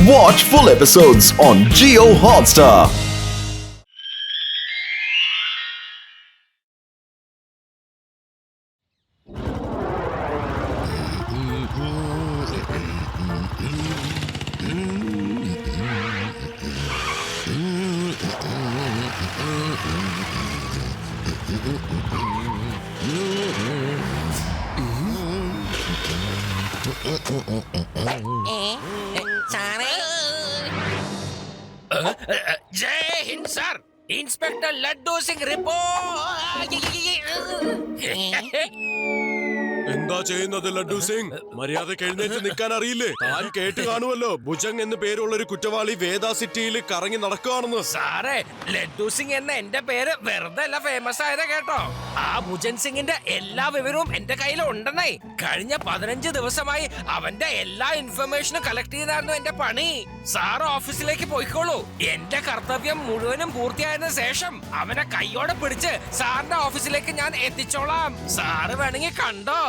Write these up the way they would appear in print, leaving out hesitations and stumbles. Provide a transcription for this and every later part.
Watch full episodes on Jio Hotstar. जय हिंद sir inspector Laddu Singh report എന്താ ചെയ്യുന്നത് ലഡ്ഡു സിംഗ്? മര്യാദക്ക് എഴുന്നേറ്റ് നിൽക്കാൻ അറിയില്ലേ? താൻ കേട്ട് കാണുമല്ലോ, ഭുജംഗ് എന്ന് പേരുള്ള ഒരു കുറ്റവാളി വേദ സിറ്റിയിൽ കറങ്ങി നടക്കുകയാണെന്ന്. സാറേ, ലഡ്ഡു സിംഗ് എന്ന എന്റെ പേര് വെറുതെ അല്ല ഫേമസ് ആയത് കേട്ടോ. ആ ഭുജൻ സിംഗിന്റെ എല്ലാ വിവരവും എന്റെ കയ്യിൽ ഉണ്ടെന്നേ. കഴിഞ്ഞ 15 ദിവസമായി അവന്റെ എല്ലാ ഇൻഫർമേഷനും കളക്ട് ചെയ്തായിരുന്നു എന്റെ പണി. സാർ ഓഫീസിലേക്ക് പോയിക്കോളൂ. എന്റെ കർത്തവ്യം മുഴുവനും പൂർത്തിയായതിനു ശേഷം അവനെ കൈയോടെ പിടിച്ച് സാറിന്റെ ഓഫീസിലേക്ക് ഞാൻ എത്തിച്ചോളാം. സാറ് വേണമെങ്കിൽ കണ്ടോ.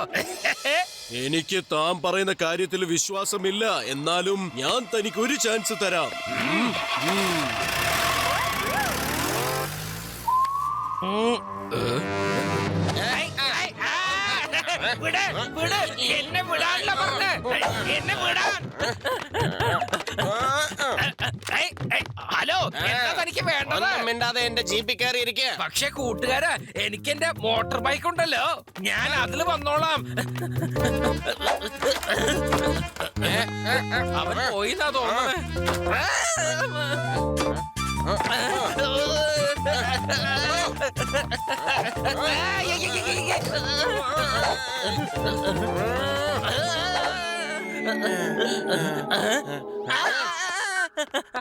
എനിക്ക് താൻ പറയുന്ന കാര്യത്തിൽ വിശ്വാസമില്ല, എന്നാലും ഞാൻ തനിക്ക് ഒരു ചാൻസ് തരാം. എന്നെ വിടാനല്ല പറഞ്ഞ്, എന്നെ വിടാൻ. ഹലോ, എന്താ തനിക്ക് വേണ്ടത്? മിണ്ടാതെ എന്റെ ജീപ്പിൽ കയറി ഇരിക്കുക. പക്ഷെ കൂട്ടുകാരാ, എനിക്ക് എന്റെ മോട്ടോർ ബൈക്ക് ഉണ്ടല്ലോ, ഞാൻ അതില് വന്നോളാം. അവൻ പോയിന്നാ തോന്നുന്നത്.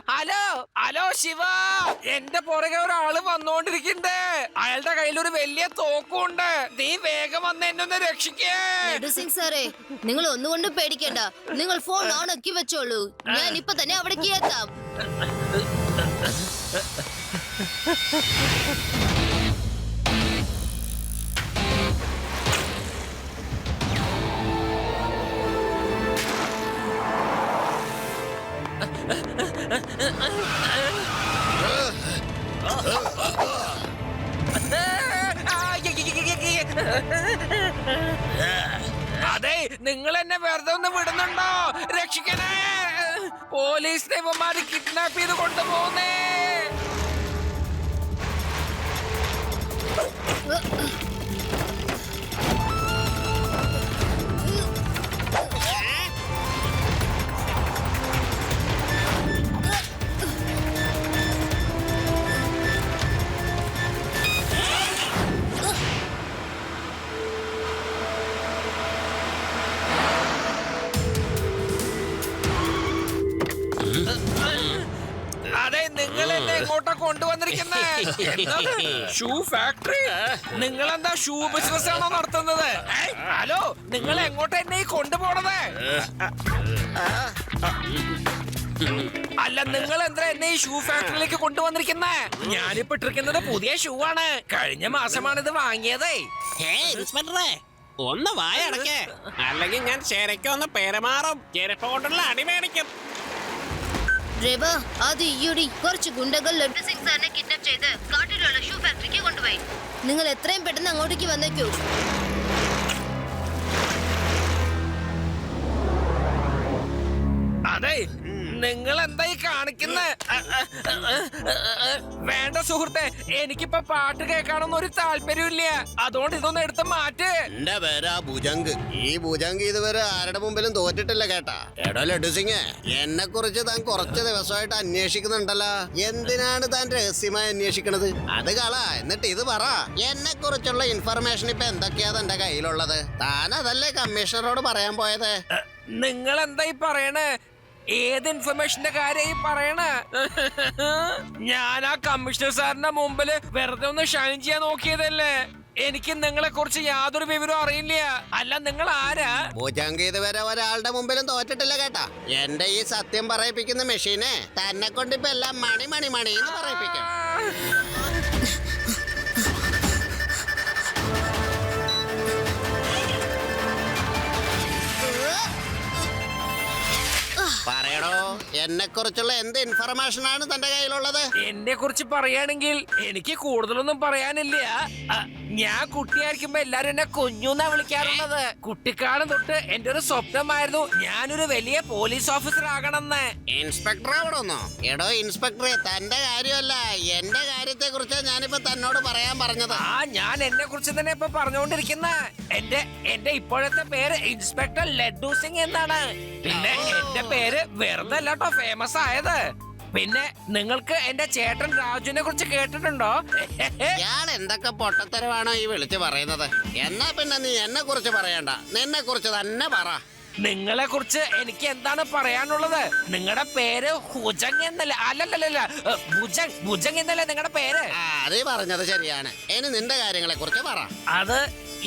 ഹലോ ഹലോ ശിവ, എന്റെ പുറകെ ഒരാള് വന്നോണ്ടിരിക്കണ്ടേ. അയാളുടെ കയ്യിൽ ഒരു വലിയ തോക്കുണ്ട്. നീ വേഗം വന്ന് എന്നെ ഒന്ന് രക്ഷിക്കേ. സിംഗ് സാറേ, നിങ്ങൾ ഒന്നുകൊണ്ടും പേടിക്കണ്ട. നിങ്ങൾ ഫോൺ ഓൺ ആക്കി വെച്ചോളൂ. ഞാൻ ഇപ്പൊ തന്നെ അവിടേക്ക് എത്താം. അതെ, നിങ്ങൾ എന്നെ വെറുതെ ഒന്ന് വിടുന്നുണ്ടോ? രക്ഷിക്കണേ. പോലീസ് ദൈവന്മാര് കിഡ്നാപ്പ് ചെയ്ത് കൊണ്ടുപോകുന്നേ. അതെ, നിങ്ങൾ എന്നെ എങ്ങോട്ടാ കൊണ്ടുവന്നിരിക്കുന്നത്? Shoe factory? നിങ്ങൾ എന്താ ഷൂ ബിസിനസ് ആണോ നടത്തുന്നത്? ഹലോ, നിങ്ങൾ എങ്ങോട്ടാ എന്നെ കൊണ്ടുപോണത്? അല്ല, നിങ്ങൾ എന്താ എന്നെ ഈ ഷൂ ഫാക്ടറിയിലേക്ക് കൊണ്ടുവന്നിരിക്കുന്നത്? ഞാനിപ്പോ ഇട്ടിരിക്കുന്നത് പുതിയ ഷൂ ആണ്. കഴിഞ്ഞ മാസമാണ് ഇത് വാങ്ങിയത്. ഇൻസ്പെക്ടറെ, ഒന്ന് വായ അടക്കേ, അല്ലെങ്കിൽ ഞാൻ ശരിക്കൊന്ന് പെരുമാറും. ചെരുപ്പ് കൊണ്ടുള്ള അടി മേടിക്കും. ഡ്രൈവർ, അത് ഈയൊടി കുറച്ച് ഗുണ്ടകൾ ലഡ്ഡു സിംഗ് സാറിനെ കിഡ്നാപ്പ് ചെയ്ത് കാട്ടിലുള്ള ഷൂ ഫാക്ടറിക്ക് കൊണ്ടുപോയി. നിങ്ങൾ എത്രയും പെട്ടെന്ന് അങ്ങോട്ടേക്ക് വന്നേക്കൂ. അതെ, നിങ്ങൾ എന്തായി കാണിക്കുന്നത്? വേണ്ട സുഹൃത്തെ, എനിക്കിപ്പോ പാട്ട് കേൾക്കാനൊന്നും ഒരു താല്പര്യമില്ല. അതുകൊണ്ട് ഇതൊന്നും എടുത്ത് മാറ്റ്. എന്റെ പേരാ ഭുജംഗ്. ഈ ഭുജംഗ് ഇതുവരെ ആരുടെ മുമ്പിലും തോറ്റിട്ടില്ല കേട്ടാ. എടോ ലഡ്ഡു സിംഗ്, എന്നെ കുറിച്ച് താൻ കുറച്ച് ദിവസമായിട്ട് അന്വേഷിക്കുന്നുണ്ടല്ലോ. എന്തിനാണ് താൻ രഹസ്യമായി അന്വേഷിക്കണത്? അത് കള, എന്നിട്ട് ഇത് പറ. എന്നെ കുറിച്ചുള്ള ഇൻഫർമേഷൻ ഇപ്പൊ എന്തൊക്കെയാ തന്റെ കയ്യിലുള്ളത്? താൻ അതല്ലേ കമ്മീഷണറോട് പറയാൻ പോയത്? നിങ്ങൾ എന്തായി പറയണേ? ഏത് ഇൻഫർമേഷന്റെ കാര്യം പറയണ? ഞാൻ ആ കമ്മീഷണർ സാറിന്റെ മുമ്പില് വെറുതെ ഒന്ന് ഷൈൻ ചെയ്യാൻ നോക്കിയതല്ലേ. എനിക്ക് നിങ്ങളെ കുറിച്ച് യാതൊരു വിവരവും അറിയില്ല. അല്ല, നിങ്ങൾ ആരാ? ഭുജംഗ് ഇതുവരെ ഒരാളുടെ മുമ്പിലും തോറ്റിട്ടില്ല കേട്ടാ. എന്റെ ഈ സത്യം പറയിപ്പിക്കുന്ന മെഷീനെ തന്നെ കൊണ്ട് ഇപ്പൊ എല്ലാം മണി മണി മണി എന്ന് പറയിപ്പിക്കും. പറയടോ. എന്നെ കുറിച്ചുള്ള എന്ത് ഇൻഫർമേഷൻ ആണ് തന്റെ കയ്യിലുള്ളത്? എന്നെ കുറിച്ച് പറയുകയാണെങ്കിൽ എനിക്ക് കൂടുതലൊന്നും പറയാനില്ല. അ, ഞാൻ കുട്ടിയായിരിക്കുമ്പോ എല്ലാരും എന്നെ കുഞ്ഞുന്നാ വിളിക്കാറുള്ളത്. കുട്ടിക്കാലം തൊട്ട് എന്റെ ഒരു സ്വപ്നമായിരുന്നു ഞാനൊരു വലിയ പോലീസ് ഓഫീസർ ആകണമെന്ന്. ഇൻസ്പെക്ടർ അവിടെ ഒന്നോ? എടോ ഇൻസ്പെക്ടറെ, തന്റെ കാര്യമല്ല എന്റെ കാര്യത്തെ കുറിച്ച് ഞാനിപ്പോ തന്നോട് പറയാൻ പറഞ്ഞത്. ആ, ഞാൻ എന്നെ കുറിച്ച് തന്നെ ഇപ്പൊ പറഞ്ഞുകൊണ്ടിരിക്കുന്ന. എന്റെ ഇപ്പോഴത്തെ പേര് ഇൻസ്പെക്ടർ ലഡ്ഡു സിംഗ് എന്നാണ്. പിന്നെ എന്റെ പേര് വെറുതെ അല്ലാട്ടോ ഫേമസ് ആയത്. പിന്നെ നിങ്ങൾക്ക് എന്റെ ചേട്ടൻ രാജുവിനെ കുറിച്ച് കേട്ടിട്ടുണ്ടോ? ഇയാൾ എന്തൊക്കെ പൊട്ടത്തരമാണോ ഈ വിളിച്ചു പറയുന്നത്? എന്നാ പിന്നെ നീ എന്നെ കുറിച്ച് പറയണ്ട, നിന്നെ കുറിച്ച് തന്നെ പറ. നിങ്ങളെ കുറിച്ച് എനിക്ക് എന്താണ് പറയാനുള്ളത്? നിങ്ങളുടെ പേര് ഹുജങ് എന്നല്ല, അല്ലല്ലല്ല, ഭുജങ് എന്നല്ലേ നിങ്ങളുടെ പേര്? അത് പറഞ്ഞത് ശരിയാണ്. ഇനി നിന്റെ കാര്യങ്ങളെ കുറിച്ച് പറ. അത്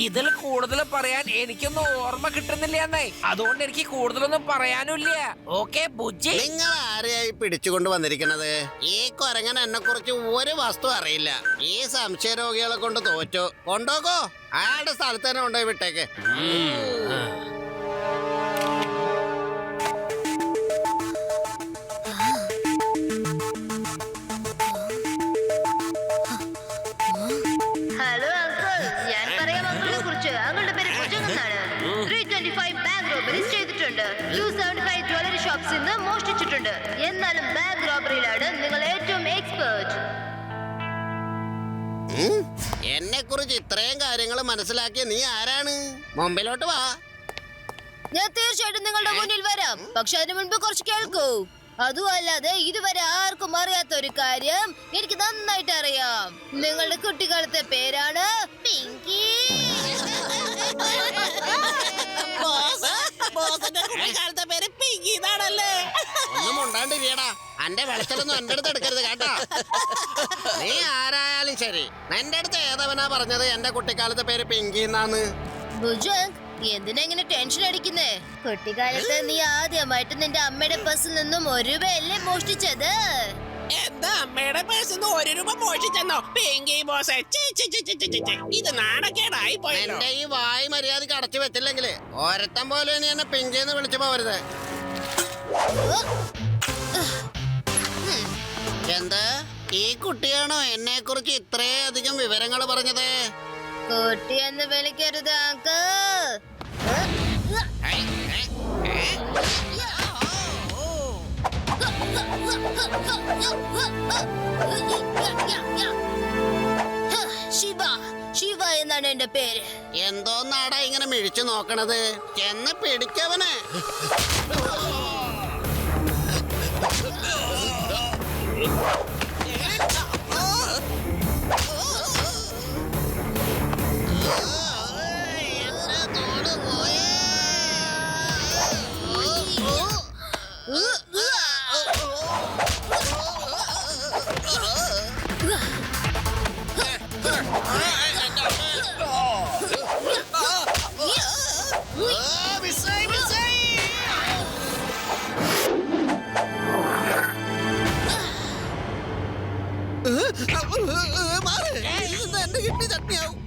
ഇതിൽ കൂടുതൽ പറയാൻ എനിക്കൊന്നും ഓർമ്മ കിട്ടുന്നില്ല എന്നേ. അതുകൊണ്ട് എനിക്ക് കൂടുതലൊന്നും പറയാനില്ല. ഓക്കെ ബുജ്ജി. നിങ്ങൾ ആരെയായി പിടിച്ചുകൊണ്ട് വന്നിരിക്കുന്നത്? ഈ കൊരങ്ങൻ എന്നെ കുറിച്ച് ഒരു വസ്തു അറിയില്ല. ഈ സംശയ രോഗികളെ കൊണ്ട് തോറ്റു. കൊണ്ടോക്കോ, അയാളുടെ സ്ഥലത്ത് തന്നെ കൊണ്ടുപോയി വിട്ടേക്ക്. ഹലോ അങ്കിൾ, ഞാൻ പറയാം അങ്കിളിനെ കുറിച്ച്. അങ്കിളുടെ പേര് ഭുജംഗ് എന്നാണ്. 325 ബാങ്ക് റോബറീസ് ചെയ്തിട്ടുണ്ട്. 275 ജ്വല്ലറി ഷോപ്സിൽ നിന്ന് മോഷ്ടിച്ചിട്ടുണ്ട്. എന്നാലും ബാങ്ക് റോബറിയിലാണ് നിങ്ങൾ ഏറ്റവും എക്സ്പേർട്ട്. എന്നെ കുറിച്ച് ഇത്രയും കാര്യങ്ങൾ മനസ്സിലാക്കിയ നീ ആരാണ്? മുമ്പിലോട്ട് വാ. ഞാൻ തീർച്ചയായിട്ടും നിങ്ങളുടെ മുന്നിൽ വരാം. പക്ഷെ അതിനു മുൻപ് കുറച്ച് കേൾക്കൂ. അതുമല്ലാതെ ഇതുവരെ ആർക്കും അറിയാത്ത ഒരു കാര്യം എനിക്ക് നന്നായിട്ട് അറിയാം. നിങ്ങളുടെ കുട്ടിക്കാലത്തെ പേരാണ് പിങ്കി. ഒന്നും ഉണ്ടാണ്ടിരിയടാ. എന്റെ വെളച്ചിലൊന്നും എന്റെ അടുത്ത് എടുക്കരുത് കേട്ടോ. നീ ആരായാലും ശരി, എന്റെ അടുത്ത് ഏതവനാ പറഞ്ഞത് എന്റെ കുട്ടിക്കാലത്തെ പേര് പിങ്കി എന്നാന്ന്? ഭുജംഗ്, എന്തിനാ ഇങ്ങനെ ടെൻഷൻ അടിക്കുന്നേ? കുട്ടിക്കാലത്ത് നീ ആദ്യമായിട്ട് നിന്റെ അമ്മയുടെ പേഴ്സിൽ നിന്നും 1 രൂപയല്ലേ മോഷ്ടിച്ചത്? എന്താ അമ്മയുടെ പേഴ്സിന്ന് 1 രൂപ മോഷിച്ചെന്നോ? പിങ്കി ബോസ്, ഇത് നാണക്കേടായി പോയല്ലോ. എന്റെ ഈ വായി മര്യാദക്ക് അടച്ചു വെച്ചില്ലെങ്കില് ഓരത്തം പോലെ ഇനി എന്നെ പിങ്കിന്ന് വിളിച്ചു പോവരുത്. എന്ത്? ഈ കുട്ടിയാണോ എന്നെ കുറിച്ച് ഇത്രയധികം വിവരങ്ങൾ പറഞ്ഞത്? കുട്ടിയെന്ന് വിളിക്കരുത് അങ്കിൾ. ശിവ എന്നാണ് എന്റെ പേര്. എന്തോന്നാടാ ഇങ്ങനെ മിഴിച്ചു നോക്കണത്? ചെന്ന് പിടിക്കവന്.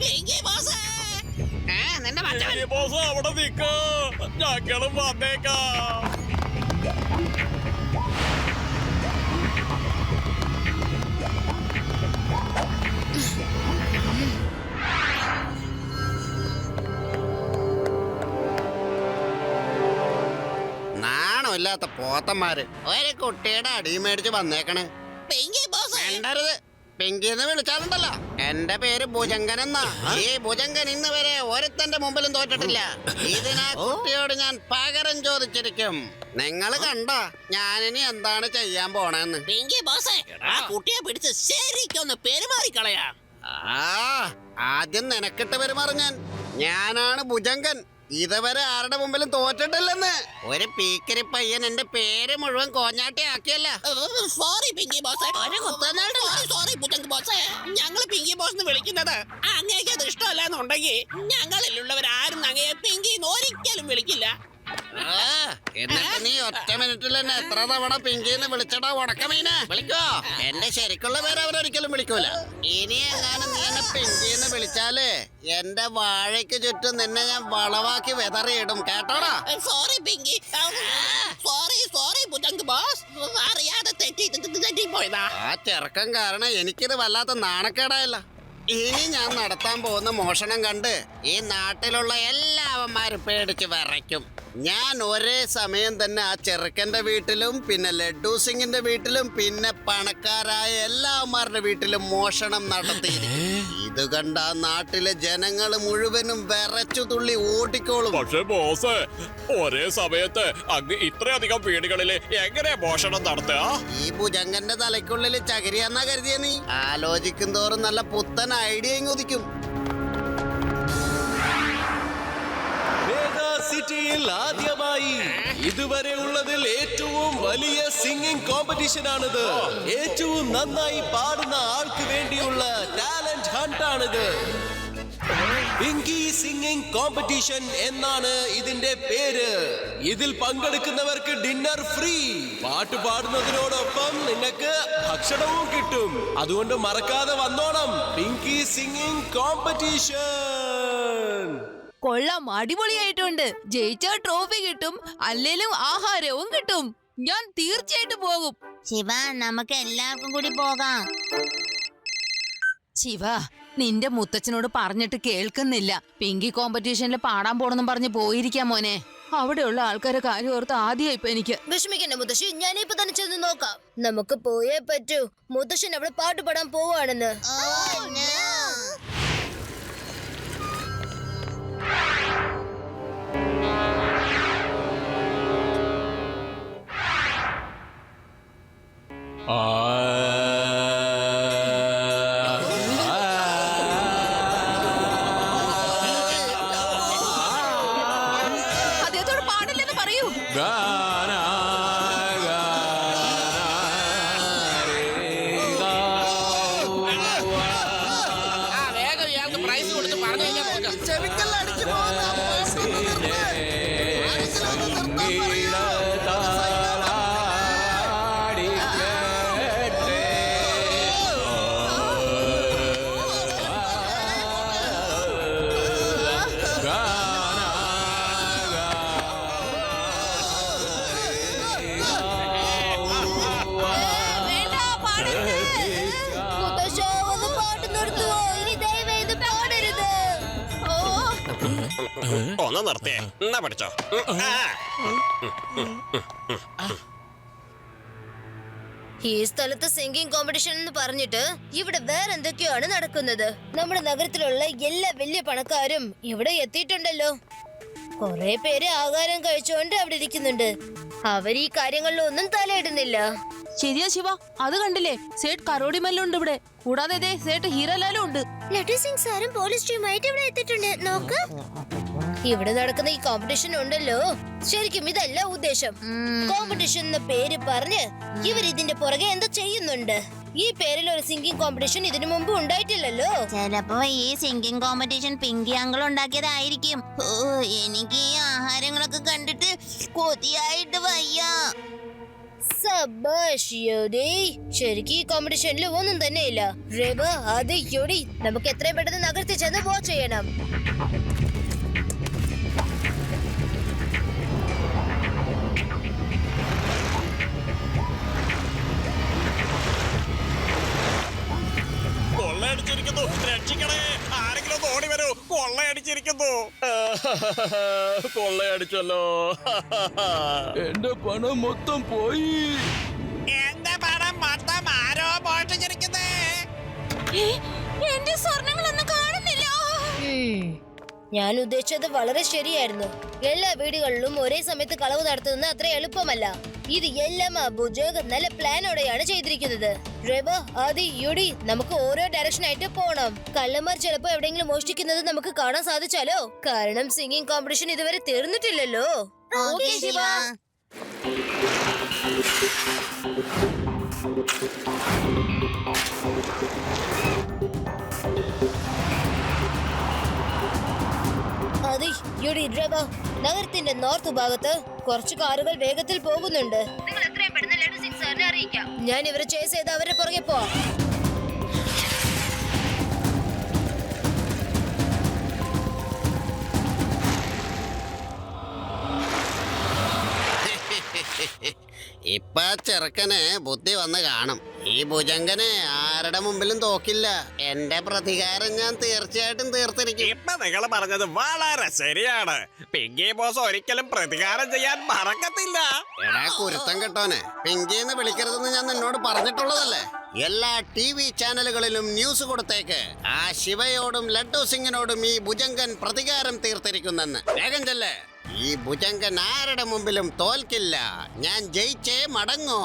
പിങ്കി ബോസ്, നിന്റെ മറ്റവൻ ബോസ് അവിടെ നിൽക്കോ, ഞങ്ങളും വന്നേക്കാം. നാണമില്ലാത്ത പോത്തന്മാര് ഒരു കുട്ടിയുടെ അടി മേടിച്ച് വന്നേക്കണ്. പിങ്കി ബോസ്, വേണ്ടരുത്. പിങ്കിന്ന് വിളിച്ചാലുണ്ടല്ലോ. എന്റെ പേര് ഭുജങ്കൻ എന്നാ. ഈ ഭുജങ്കൻ ഇന്ന് വരെ ഒരുത്തന്റെ മുമ്പിലും തോറ്റിട്ടില്ല. ഇതിനാ കുട്ടിയോട് ഞാൻ പകരം ചോദിച്ചിരിക്കും. നിങ്ങൾ കണ്ട ഞാനിനി എന്താണ് ചെയ്യാൻ പോണെന്ന്. പിങ്കി ബോസ്, ആ കുട്ടിയെ പിടിച്ച് ശരിക്കൊന്ന് പെരുമാറിക്കളയാ. ആദ്യം നിനക്കിട്ട് പെരുമാറും ഞാൻ. ഞാനാണ് ഭുജങ്കൻ. ഇതുവരെ ആരുടെ മുമ്പിലും തോറ്റിട്ടില്ലെന്ന്. ഒരു പീക്കരി പയ്യൻ എന്റെ പേര് മുഴുവൻ കോഞ്ഞാട്ടി ആക്കിയല്ല. Sorry Pinky boss, sorry Bhujang boss. ഞങ്ങള് പിങ്കി ബോസ് എന്ന് വിളിക്കുന്നത് അങ്ങേക്ക് അത് ഇഷ്ടമല്ല എന്നുണ്ടെങ്കിൽ ഞങ്ങളിലുള്ളവരാരും അങ്ങയെ പിങ്കി ഒരിക്കലും വിളിക്കില്ല. എന്നിട്ട് നീ ഒറ്റ മിനിറ്റിൽ തന്നെ എത്ര തവണ പിങ്കിന്ന് വിളിച്ചടാ ഉടക്കമീനെ? വിളിക്കോ? എന്റെ ശരിക്കുള്ള പേര് അവരൊരിക്കലും വിളിക്കൂല. ഇനി എങ്ങാനും നീ എന്നെ പിങ്കിന്ന് വിളിച്ചാല് എന്റെ വാഴയ്ക്ക് ചുറ്റും നിന്നെ ഞാൻ വളവാക്കി വെതറിയിടും കേട്ടോടാ. Sorry Pinky, sorry Bhujang boss. പോയതാ. ആ ചെറുക്കൻ കാരണം എനിക്കിത് വല്ലാത്ത നാണക്കേടായല്ല. ഇനി ഞാൻ നടത്താൻ പോകുന്ന മോഷണം കണ്ട് ഈ നാട്ടിലുള്ള എല്ലാവന്മാരും പേടിച്ച് വിറയ്ക്കും. ഞാൻ ഒരേ സമയം തന്നെ ആ ചെറുക്കന്റെ വീട്ടിലും പിന്നെ ലഡ്ഡു സിംഗിന്റെ വീട്ടിലും പിന്നെ പണക്കാരായ എല്ലാവന്മാരുടെ വീട്ടിലും മോഷണം നടത്തിയിരിക്കും. ഇത് കണ്ട ആ നാട്ടിലെ ജനങ്ങൾ മുഴുവനും വിറച്ചു തുള്ളി ഓടിക്കോളും. പക്ഷേ ബോസ്, ഒരേ സമയത്ത് അങ്ങ് ഇത്രയധികം വീടുകളില് എങ്ങനെ മോഷണം നടത്തുക? ഈ ഭുജങ്കന്റെ തലയ്ക്കുള്ളിൽ ചകിരിയാന്നാ കരുതിയ നീ? ആലോചിക്കും തോറും നല്ല പുത്തൻ ഐഡിയയും ഉദിക്കും. സിറ്റിയിൽ ആദ്യമായി ഇതുവരെ ഉള്ളതിൽ ഏറ്റവും വലിയ സിംഗിങ് കോമ്പറ്റീഷൻ ആണിത്. ഏറ്റവും നന്നായി പാടുന്ന ആൾക്ക് വേണ്ടിയുള്ള ടാലന്റ് ഹണ്ട് ആണിത്. പിങ്കി സിംഗിങ് കോമ്പറ്റീഷൻ എന്നാണ് ഇതിന്റെ പേര്. ഇതിൽ പങ്കെടുക്കുന്നവർക്ക് ഡിന്നർ ഫ്രീ. പാട്ട് പാടുന്നതിനോടൊപ്പം നിങ്ങൾക്ക് ഭക്ഷണവും കിട്ടും. അതുകൊണ്ട് മറക്കാതെ വന്നോണം. Pinky singing competition. കൊള്ളാം, അടിപൊളിയായിട്ടുണ്ട്. ജയിച്ചാൽ ട്രോഫി കിട്ടും, അല്ലേലും ആഹാരവും കിട്ടും. ഞാൻ തീർച്ചയായിട്ടും പോകും. ശിവ, നമുക്ക് എല്ലാവർക്കും കൂടി പോകാം. ശിവ, നിന്റെ മുത്തച്ഛനോട് പറഞ്ഞിട്ട് കേൾക്കുന്നില്ല. പിങ്കി കോമ്പറ്റീഷനിൽ പാടാൻ പോണെന്നും പറഞ്ഞ് പോയിരിക്കാം മോനെ. അവിടെയുള്ള ആൾക്കാരെ കാര്യം ഓർത്ത് ആദ്യം ഇപ്പൊ എനിക്ക്. വിഷമിക്കണ്ട മുത്തശ്ശി, ഞാനിപ്പോ തന്നെ ചെന്ന് നോക്കാം. നമുക്ക് പോയേ പറ്റൂ. മുത്തശ്ശൻ അവിടെ പാട്ട് പാടാൻ പോവാണെന്ന്. അദ്ദേഹത്തോട് പാടില്ലെന്ന് പറയൂ. വേഗം ഇയാൾക്ക് പ്രൈസ് കൊടുത്ത് പറഞ്ഞു കഴിഞ്ഞാൽ നോക്കാം. വേണ്ട, പാടരുത്. മുത്തശ്ശാ, ഒന്ന് പാട്ട് നിർത്തുവോ? ഇനി ദയവേത് പാടരുത്. ഒന്ന് നിർത്തിയേ. എന്നാ പഠിച്ചോ. ഈ സ്ഥലത്ത് സിംഗിങ് കോമ്പറ്റീഷൻ എന്ന് പറഞ്ഞിട്ട് ഇവിടെ വേറെ എന്തൊക്കെയാണ് നടക്കുന്നത്. നമ്മുടെ നഗരത്തിലുള്ള എല്ലാ വലിയ പണക്കാരും ഇവിടെ എത്തിയിട്ടുണ്ടല്ലോ. കുറെ പേര് ആഹാരം കഴിച്ചുകൊണ്ട് അവിടെ ഇരിക്കുന്നുണ്ട്. അവർ ഈ കാര്യങ്ങളിലൊന്നും തലയിടുന്നില്ല. ശരിയാ ശിവ, അത് കണ്ടില്ലേ? സേട്ട് കരോടിമല്ലുണ്ട് ഇവിടെ. കൂടാതെ ദേ സേട്ട് ഹീരാലാലും ഉണ്ട്. ലഡു സിംഗ് സാറും പോലീസ് ടീമായിട്ട് ഇവിടെ എത്തിയിട്ടുണ്ട്. നോക്ക്, ഇവിടെ നടക്കുന്ന ഈ കോമ്പറ്റീഷൻ ഉണ്ടല്ലോ, ശരിക്കും ഇതല്ല ഉദ്ദേശം. കോമ്പറ്റീഷൻ എന്ന പേര് പറഞ്ഞ് ഇവർ ഇതിന്റെ പുറകെ എന്തോ ചെയ്യുന്നുണ്ട്. ഈ പേരിൽ ഒരു സിംഗിങ് കോമ്പറ്റീഷൻ ഇതിനു മുമ്പ് ഉണ്ടായിട്ടില്ലല്ലോ. ചിലപ്പോ ഈ സിംഗിങ് കോമ്പറ്റീഷൻ പിങ്കി അങ്കിൾ ഉണ്ടാക്കിയതായിരിക്കും. എനിക്ക് ഈ ആഹാരങ്ങളൊക്കെ കണ്ടിട്ട് കൊതിയായിട്ട് വയ്യ. സബാഷ് യോടി. ശരിക്കും ഈ കോമ്പറ്റീഷനിൽ ഒന്നും തന്നെ ഇല്ല. രേബ, അത് യോടി, നമുക്ക് എത്രയും പെട്ടെന്ന് നഗരത്തിൽ ചെന്ന് വാച്ച് ചെയ്യണം. കൊള്ളയടിച്ചിരിക്കുന്നു. രക്ഷിക്കണേ, ആരെങ്കിലും ഒന്ന് ഓടി വരൂ. കൊള്ളയടിച്ചിരിക്കുന്നു. കൊള്ളയടിച്ചല്ലോ. എന്റെ പണം മൊത്തം പോയി. എന്റെ പണം മൊത്തം ആരോ മോഷ്ടിച്ചിരിക്കുന്നേ. എന്റെ സ്വർണങ്ങളൊന്നും കാണുന്നില്ല. ഞാൻ ഉദ്ദേശിച്ചത് വളരെ ശരിയായിരുന്നു. എല്ലാ വീടുകളിലും ഒരേ സമയത്ത് കളവ് നടത്തുന്നത് അത്ര എളുപ്പമല്ല. ഇത് എല്ലാം ഭുജംഗ് നല്ല പ്ലാനോടെയാണ് ചെയ്തിരിക്കുന്നത്. രേബ, ആദി, യുഡി, നമുക്ക് ഓരോ ഡയറക്ഷൻ ആയിട്ട് പോണം. കള്ളന്മാർ ചിലപ്പോ എവിടെയെങ്കിലും മോഷ്ടിക്കുന്നത് നമുക്ക് കാണാൻ സാധിച്ചാലോ? കാരണം സിംഗിങ് കോമ്പറ്റീഷൻ ഇതുവരെ തീർന്നിട്ടില്ലല്ലോ. ഓക്കേ ശിവ. ആദി, യുഡി, രേബ, നഗരത്തിന്റെ നോർത്ത് ഭാഗത്ത് കുറച്ച് കാറുകൾ വേഗത്തിൽ പോകുന്നുണ്ട്. നിങ്ങൾ എത്രയും പെട്ടെന്ന് ലഡു സിംഗ് സാറിനെ അറിയിക്കാം. ഞാൻ ഇവരെ ചേസ് ചെയ്ത് അവരെ പുറകെ പോവാം. ഇപ്പൊ ചെറുക്കന് ബുദ്ധി വന്ന് കാണും. ഈ ഭുജങ്കനെ ആരുടെ മുമ്പിലും തോക്കില്ല. എന്റെ പ്രതികാരം ഞാൻ തീർച്ചയായിട്ടും തീർത്തിരിക്കും. ഇപ്പൊ നിങ്ങൾ പറഞ്ഞത് വളരെ ശരിയാണ്. പിങ്കി ബോസ് ഒരിക്കലും പ്രതികാരം ചെയ്യാൻ മറക്കത്തില്ല. എടാ കുരുത്തം കെട്ടോനെ, പിങ്കി എന്ന് വിളിക്കരുതെന്ന് ഞാൻ നിന്നോട് പറഞ്ഞിട്ടുള്ളതല്ലേ. എല്ലാ TV ചാനലുകളിലും ന്യൂസ് കൊടുത്തേക്ക്. ആ ശിവയോടും ലഡ്ഡു സിംഗിനോടും ഈ ഭുജങ്കൻ പ്രതികാരം തീർത്തിരിക്കുന്നെന്ന്. വേഗം ചെല്ലേ. ഈ ഭുജങ്കൻ ആരുടെ മുമ്പിലും തോൽക്കില്ല. ഞാൻ ജയിച്ചേ മടങ്ങൂ.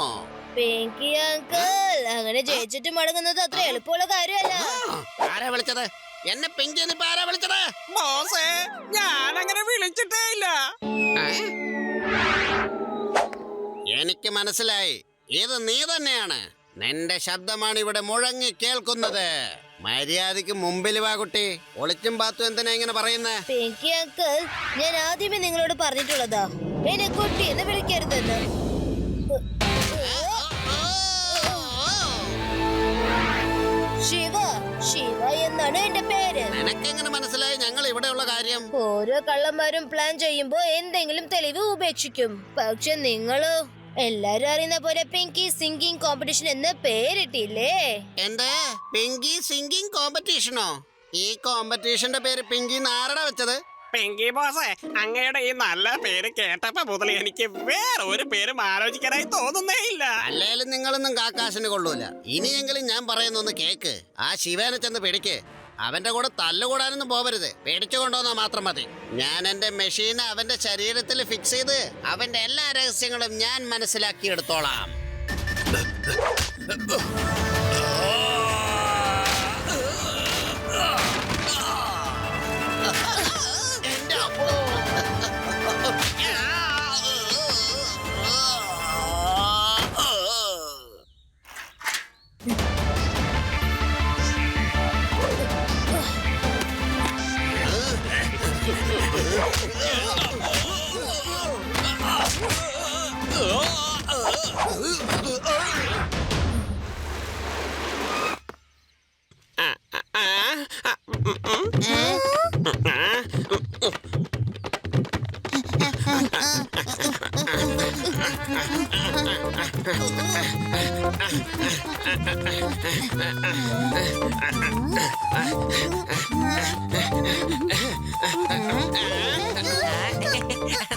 പിങ്കി അങ്കിൾ, അങ്ങനെ ജയിച്ചിട്ട് മടങ്ങുന്നത് അത്ര എളുപ്പമുള്ള കാര്യമല്ല. ആരാ വിളിച്ചത്? എന്നെ പിങ്കി എന്ന് ഇപ്പൊ ആരാ വിളിച്ചത്? ബോസേ, ഞാൻ അങ്ങനെ വിളിച്ചിട്ടേ ഇല്ല. എനിക്ക് മനസ്സിലായി, ഇത് നീ തന്നെയാണ്. നിന്റെ ശബ്ദമാണ് ഇവിടെ മുഴങ്ങി കേൾക്കുന്നത്. മര്യാദക്ക് മുമ്പിൽ വാ കുട്ടി. ഒളിച്ചും പാത്തും എന്തിനാ ഇങ്ങനെ പറയുന്നേ? പിങ്കി അങ്കിൾ, ഞാൻ ആദ്യമേ നിങ്ങളോട് പറഞ്ഞിട്ടുള്ളതാ, എന്നെ കുട്ടി എന്ന് വിളിക്കരുതെന്ന്. ശിവ, ശിവ എന്നാണ് എന്റെ പേര്. നിനക്കെങ്ങനെ മനസ്സിലായി ഞങ്ങൾ ഇവിടെയുള്ള കാര്യം? ഓരോ കള്ളന്മാരും പ്ലാൻ ചെയ്യുമ്പോ എന്തെങ്കിലും തെളിവ് ഉപേക്ഷിക്കും. പക്ഷെ നിങ്ങളോ എല്ലാരും അറിയുന്ന പോലെ പിങ്കി സിംഗിങ് കോമ്പറ്റീഷൻ എന്ന് പേരിട്ടില്ലേ? എന്താ പിങ്കി സിംഗിങ് കോമ്പറ്റീഷനോ? ഈ കോമ്പറ്റീഷന്റെ പേര് പിങ്കി ആരടാ വെച്ചത്? പിങ്കി ബോസേ, അങ്ങയുടെ ഈ നല്ല പേര് കേട്ടപ്പോ മുതൽ എനിക്ക് വേറെ ഒരു പേരും ആലോചിക്കാനായി തോന്നുന്നേ ഇല്ല. അല്ലേലും നിങ്ങളൊന്നും കാക്കാശിന് കൊള്ളൂല. ഇനിയെങ്കിലും ഞാൻ പറയുന്നൊന്ന് കേക്ക്. ആ ശിവനെ ചെന്ന് പിടിക്ക്. അവന്റെ കൂടെ തല്ലുകൂടാനൊന്നും പോവരുത്. പേടിച്ചു കൊണ്ടുവന്നാ മാത്രം മതി. ഞാൻ എന്റെ മെഷീൻ അവന്റെ ശരീരത്തിൽ ഫിക്സ് ചെയ്ത് അവന്റെ എല്ലാ രഹസ്യങ്ങളും ഞാൻ മനസ്സിലാക്കിയെടുത്തോളാം.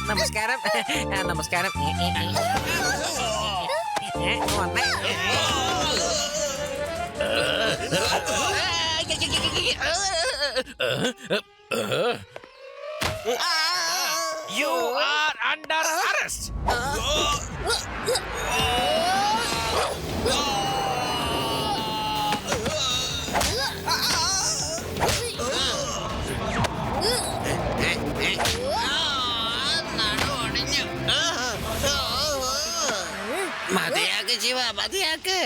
നമസ്കാരം, നമസ്കാരം. വന്നേ. You are under arrest. മതിയാക്ക് Shiva, മതിയാക്ക്.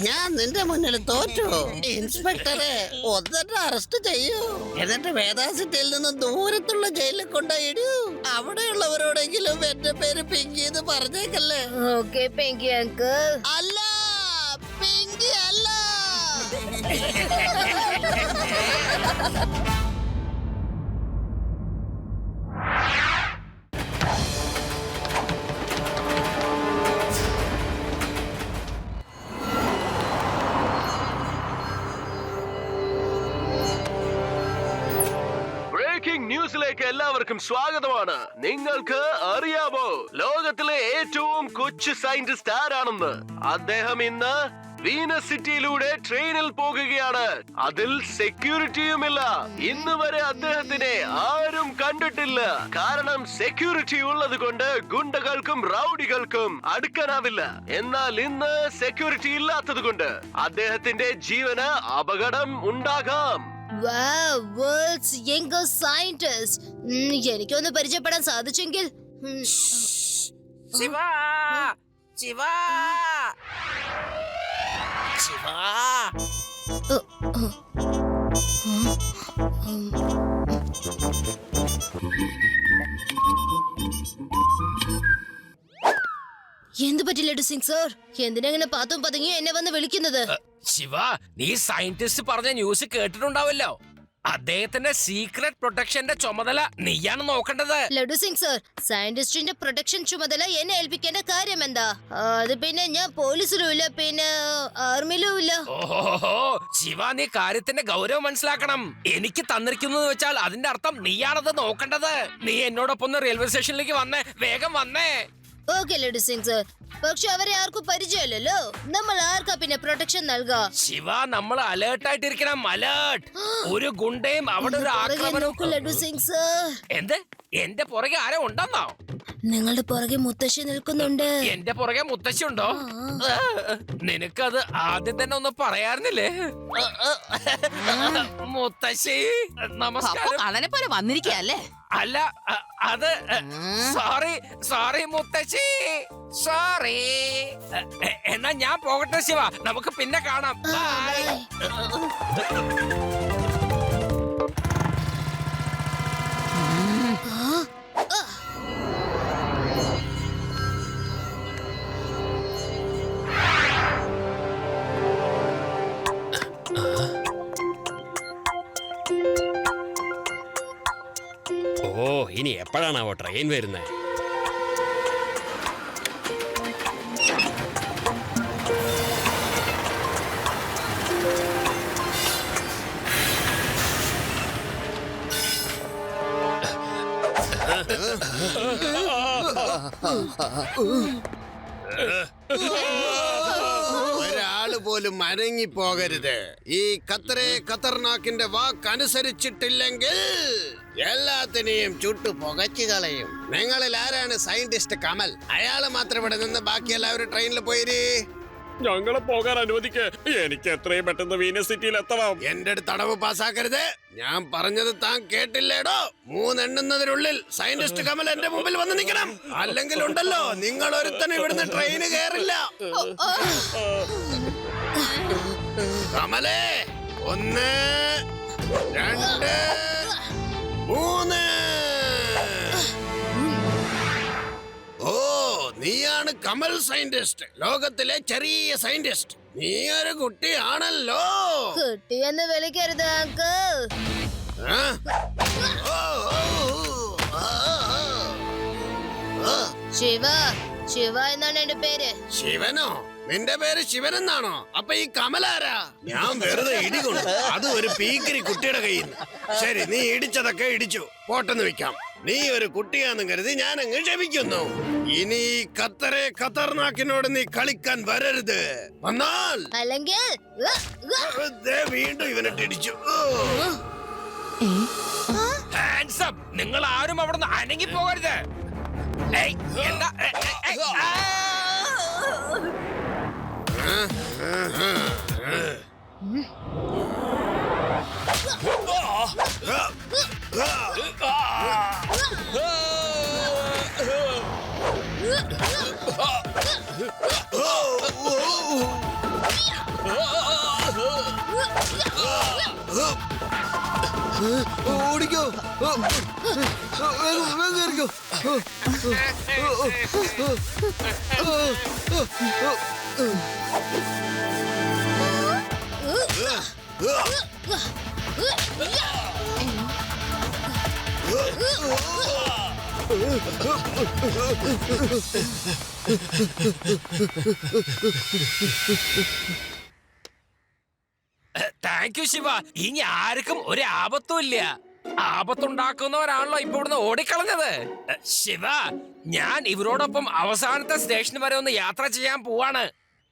ഞാൻ നിന്റെ മുന്നിൽ തോറ്റു. ഇൻസ്പെക്ടറെ ഒന്നിട്ട് അറസ്റ്റ് ചെയ്യൂ. എന്നിട്ട് വേദാസിറ്റിയിൽ നിന്ന് ദൂരത്തുള്ള ജയിലിൽ കൊണ്ടുപോയിടൂ. അവിടെയുള്ളവരോടെങ്കിലും എന്റെ പേര് പിങ്കി എന്ന് പറഞ്ഞേക്കല്ലേ. Okay Pinky uncle. അല്ല, പിങ്കി അല്ല. ന്യൂസിലേക്ക് എല്ലാവർക്കും സ്വാഗതമാണ്. നിങ്ങൾക്ക് അറിയാമോ ലോകത്തിലെ ഏറ്റവും കൊച്ചു സയന്റിസ്റ്റ് ആരാണെന്ന്? അദ്ദേഹം ഇന്ന് വീനസ് സിറ്റിയിലൂടെ ട്രെയിനിൽ പോകുകയാണ്. അതിൽ സെക്യൂരിറ്റിയുമില്ല. ഇന്ന് വരെ അദ്ദേഹത്തിനെ ആരും കണ്ടിട്ടില്ല. കാരണം സെക്യൂരിറ്റി ഉള്ളത് കൊണ്ട് ഗുണ്ടകൾക്കും റൗഡികൾക്കും അടുക്കാനാവില്ല. എന്നാൽ ഇന്ന് സെക്യൂരിറ്റി ഇല്ലാത്തത് കൊണ്ട് അദ്ദേഹത്തിന്റെ ജീവന് അപകടം ഉണ്ടാകാം. Wow, world's youngest scientist. എനിക്കൊന്ന് പരിചയപ്പെടാൻ സാധിച്ചെങ്കിൽ. ശിവ, ശിവ, ശിവ. എന്ത് പറ്റി ലഡു സിംഗ് സർ? എന്തിനെങ്ങനെ പാത്തും പതുങ്ങിയോ എന്നെ വന്ന് വിളിക്കുന്നത്? ശിവ, നീ സയന്റിസ്റ്റ് പറഞ്ഞ ന്യൂസ് കേട്ടിട്ടുണ്ടാവല്ലോ. അദ്ദേഹത്തിന്റെ സീക്രട്ട് പ്രൊട്ടക്ഷന്റെ ചുമതല നീയാണ് നോക്കേണ്ടത്. ലഡു സിംഗ് സർ, സയന്റിസ്റ്റിന്റെ പ്രൊട്ടക്ഷൻ ചുമതല എന്നെ ഏൽപ്പിക്കേണ്ട കാര്യം എന്താ? അത് പിന്നെ ഞാൻ പോലീസിലും ഇല്ല, പിന്നെ ആർമിയിലും ഇല്ല. ഓഹോ ശിവ, നീ കാര്യത്തിന്റെ ഗൗരവം മനസ്സിലാക്കണം. എനിക്ക് തന്നിരിക്കുന്നത് വെച്ചാൽ അതിന്റെ അർത്ഥം നീയാണത് നോക്കേണ്ടത്. നീ എന്നോടൊപ്പം ഒന്ന് റെയിൽവേ സ്റ്റേഷനിലേക്ക് വന്നേ, വേഗം വന്നേ. ഓക്കെ ലഡു സിംഗ് സർ, പക്ഷെ അവരെ ആർക്കും പരിചയമില്ലല്ലോ. നമ്മൾ ആർക്കാ പിന്നെ പ്രൊട്ടക്ഷൻ നൽകാ? ശിവ, നമ്മൾ അലേർട്ട് ആയിട്ടിരിക്കണം. അലേർട്ട്. ഒരു ഗുണ്ടയും അവിടെ ഒരു ആക്രമണവും. ലഡു സിംഗ് സർ, എന്ത്? എന്റെ പുറകെ ആരോ ഉണ്ടെന്നോ? നിങ്ങളുടെ പുറകെ മുത്തശ്ശി നിൽക്കുന്നുണ്ട്. എന്റെ പുറകെ മുത്തശ്ശി ഉണ്ടോ? നിനക്കത് ആദ്യം തന്നെ ഒന്ന് പറയാറുന്നില്ലേ? മുത്തശ്ശി അപ്പൊ നമസ്കാരം. കള്ളനെ പോലെ വന്നിരിക്കല്ലേ? അല്ല, അത് സോറി മുത്തശ്ശി, സോറി. എന്നാ ഞാൻ പോകട്ടെ ശിവ, നമുക്ക് പിന്നെ കാണാം. ബൈ. ഓ, ഇനി എപ്പോഴാണാവോ ട്രെയിൻ വരുന്നത്? ഒരാള് പോലും അനങ്ങി പോകരുത്. ഈ ഖത്തർനാക്കിന്റെ വാക്കനുസരിച്ചിട്ടില്ലെങ്കിൽ എല്ലാത്തിനെയും ചുട്ടു പുകച്ചു കളയും. നിങ്ങളിൽ ആരാണ് സയന്റിസ്റ്റ് കമൽ? അയാള് മാത്രം ഇവിടെ നിന്ന് ബാക്കി എല്ലാവരും ട്രെയിനിൽ പോയിരി. ഞങ്ങളെ പോകാൻ അനുവദിക്ക്. എനിക്ക് എത്രയും പെട്ടെന്ന് വീനസ് സിറ്റിയിൽ എത്തണം. എന്റെ അടുത്ത് അടവ് പാസ്സാക്കരുത്. ഞാൻ പറഞ്ഞത് താൻ കേട്ടില്ലേടോ? 3 എണ്ണുന്നതിനുള്ളിൽ സയന്റിസ്റ്റ് കമൽ എന്റെ മുമ്പിൽ വന്ന് നിൽക്കണം. അല്ലെങ്കിൽ ഉണ്ടല്ലോ, നിങ്ങൾ ഒരുത്തനും ഇവിടുന്ന് ട്രെയിന് കയറില്ല. കമലേ, 1 2 3. ഓ, നീയാണ് കമൽ സയന്റിസ്റ്റ്, ലോകത്തിലെ ചെറിയ സയന്റിസ്റ്റ്. നീ ഒരു കുട്ടിയാണല്ലോ. കുട്ടി എന്ന് വിളിക്കരുത് അങ്കിൾ. ആ? ഓ, ഓ, ഓ, ഓ. ശിവ എന്നാണ് എന്റെ പേര്. ശിവനോ? നിന്റെ പേര് ശിവൻ എന്നാണോ? അപ്പൊ ഈ കമലാരാ? ഞാൻ വെറുതെ ഇടികൊണ്ടു, അത് ഒരു പീക്കിരി കുട്ടിയുടെ കയ്യിൽ നിന്ന്. ശരി, നീ ഇടിച്ചതൊക്കെ ഇടിച്ചു, പോട്ടെന്ന് വെക്കാം. നീ ഒരു കുട്ടിയാന്ന് കരുതി ഞാൻ അങ്ങ് ക്ഷമിക്കുന്നു. ഇനി ഖത്തർനാക്കിനോട് നീ കളിക്കാൻ വരരുത്. വന്നാൽ അല്ലെങ്കിൽ ദേ വീണ്ടും ഇവനിട്ട് ഇടിച്ചു. Hands up. നിങ്ങൾ ആരും അവിടുന്ന് അനങ്ങി പോകരുത്. ഏയ്, എന്താ? ആ! ഓടിക്കോ, വേഗം താങ്ക് യു ശിവ. ഇനി ആർക്കും ഒരു ആപത്തും ഇല്ല. ആപത്തുണ്ടാക്കുന്നവരാണല്ലോ ഇപ്പൊ ഇവിടുന്ന് ഓടിക്കളഞ്ഞത്. ശിവ, ഞാൻ ഇവരോടൊപ്പം അവസാനത്തെ സ്റ്റേഷൻ വരെ ഒന്ന് യാത്ര ചെയ്യാൻ പോവാണ്.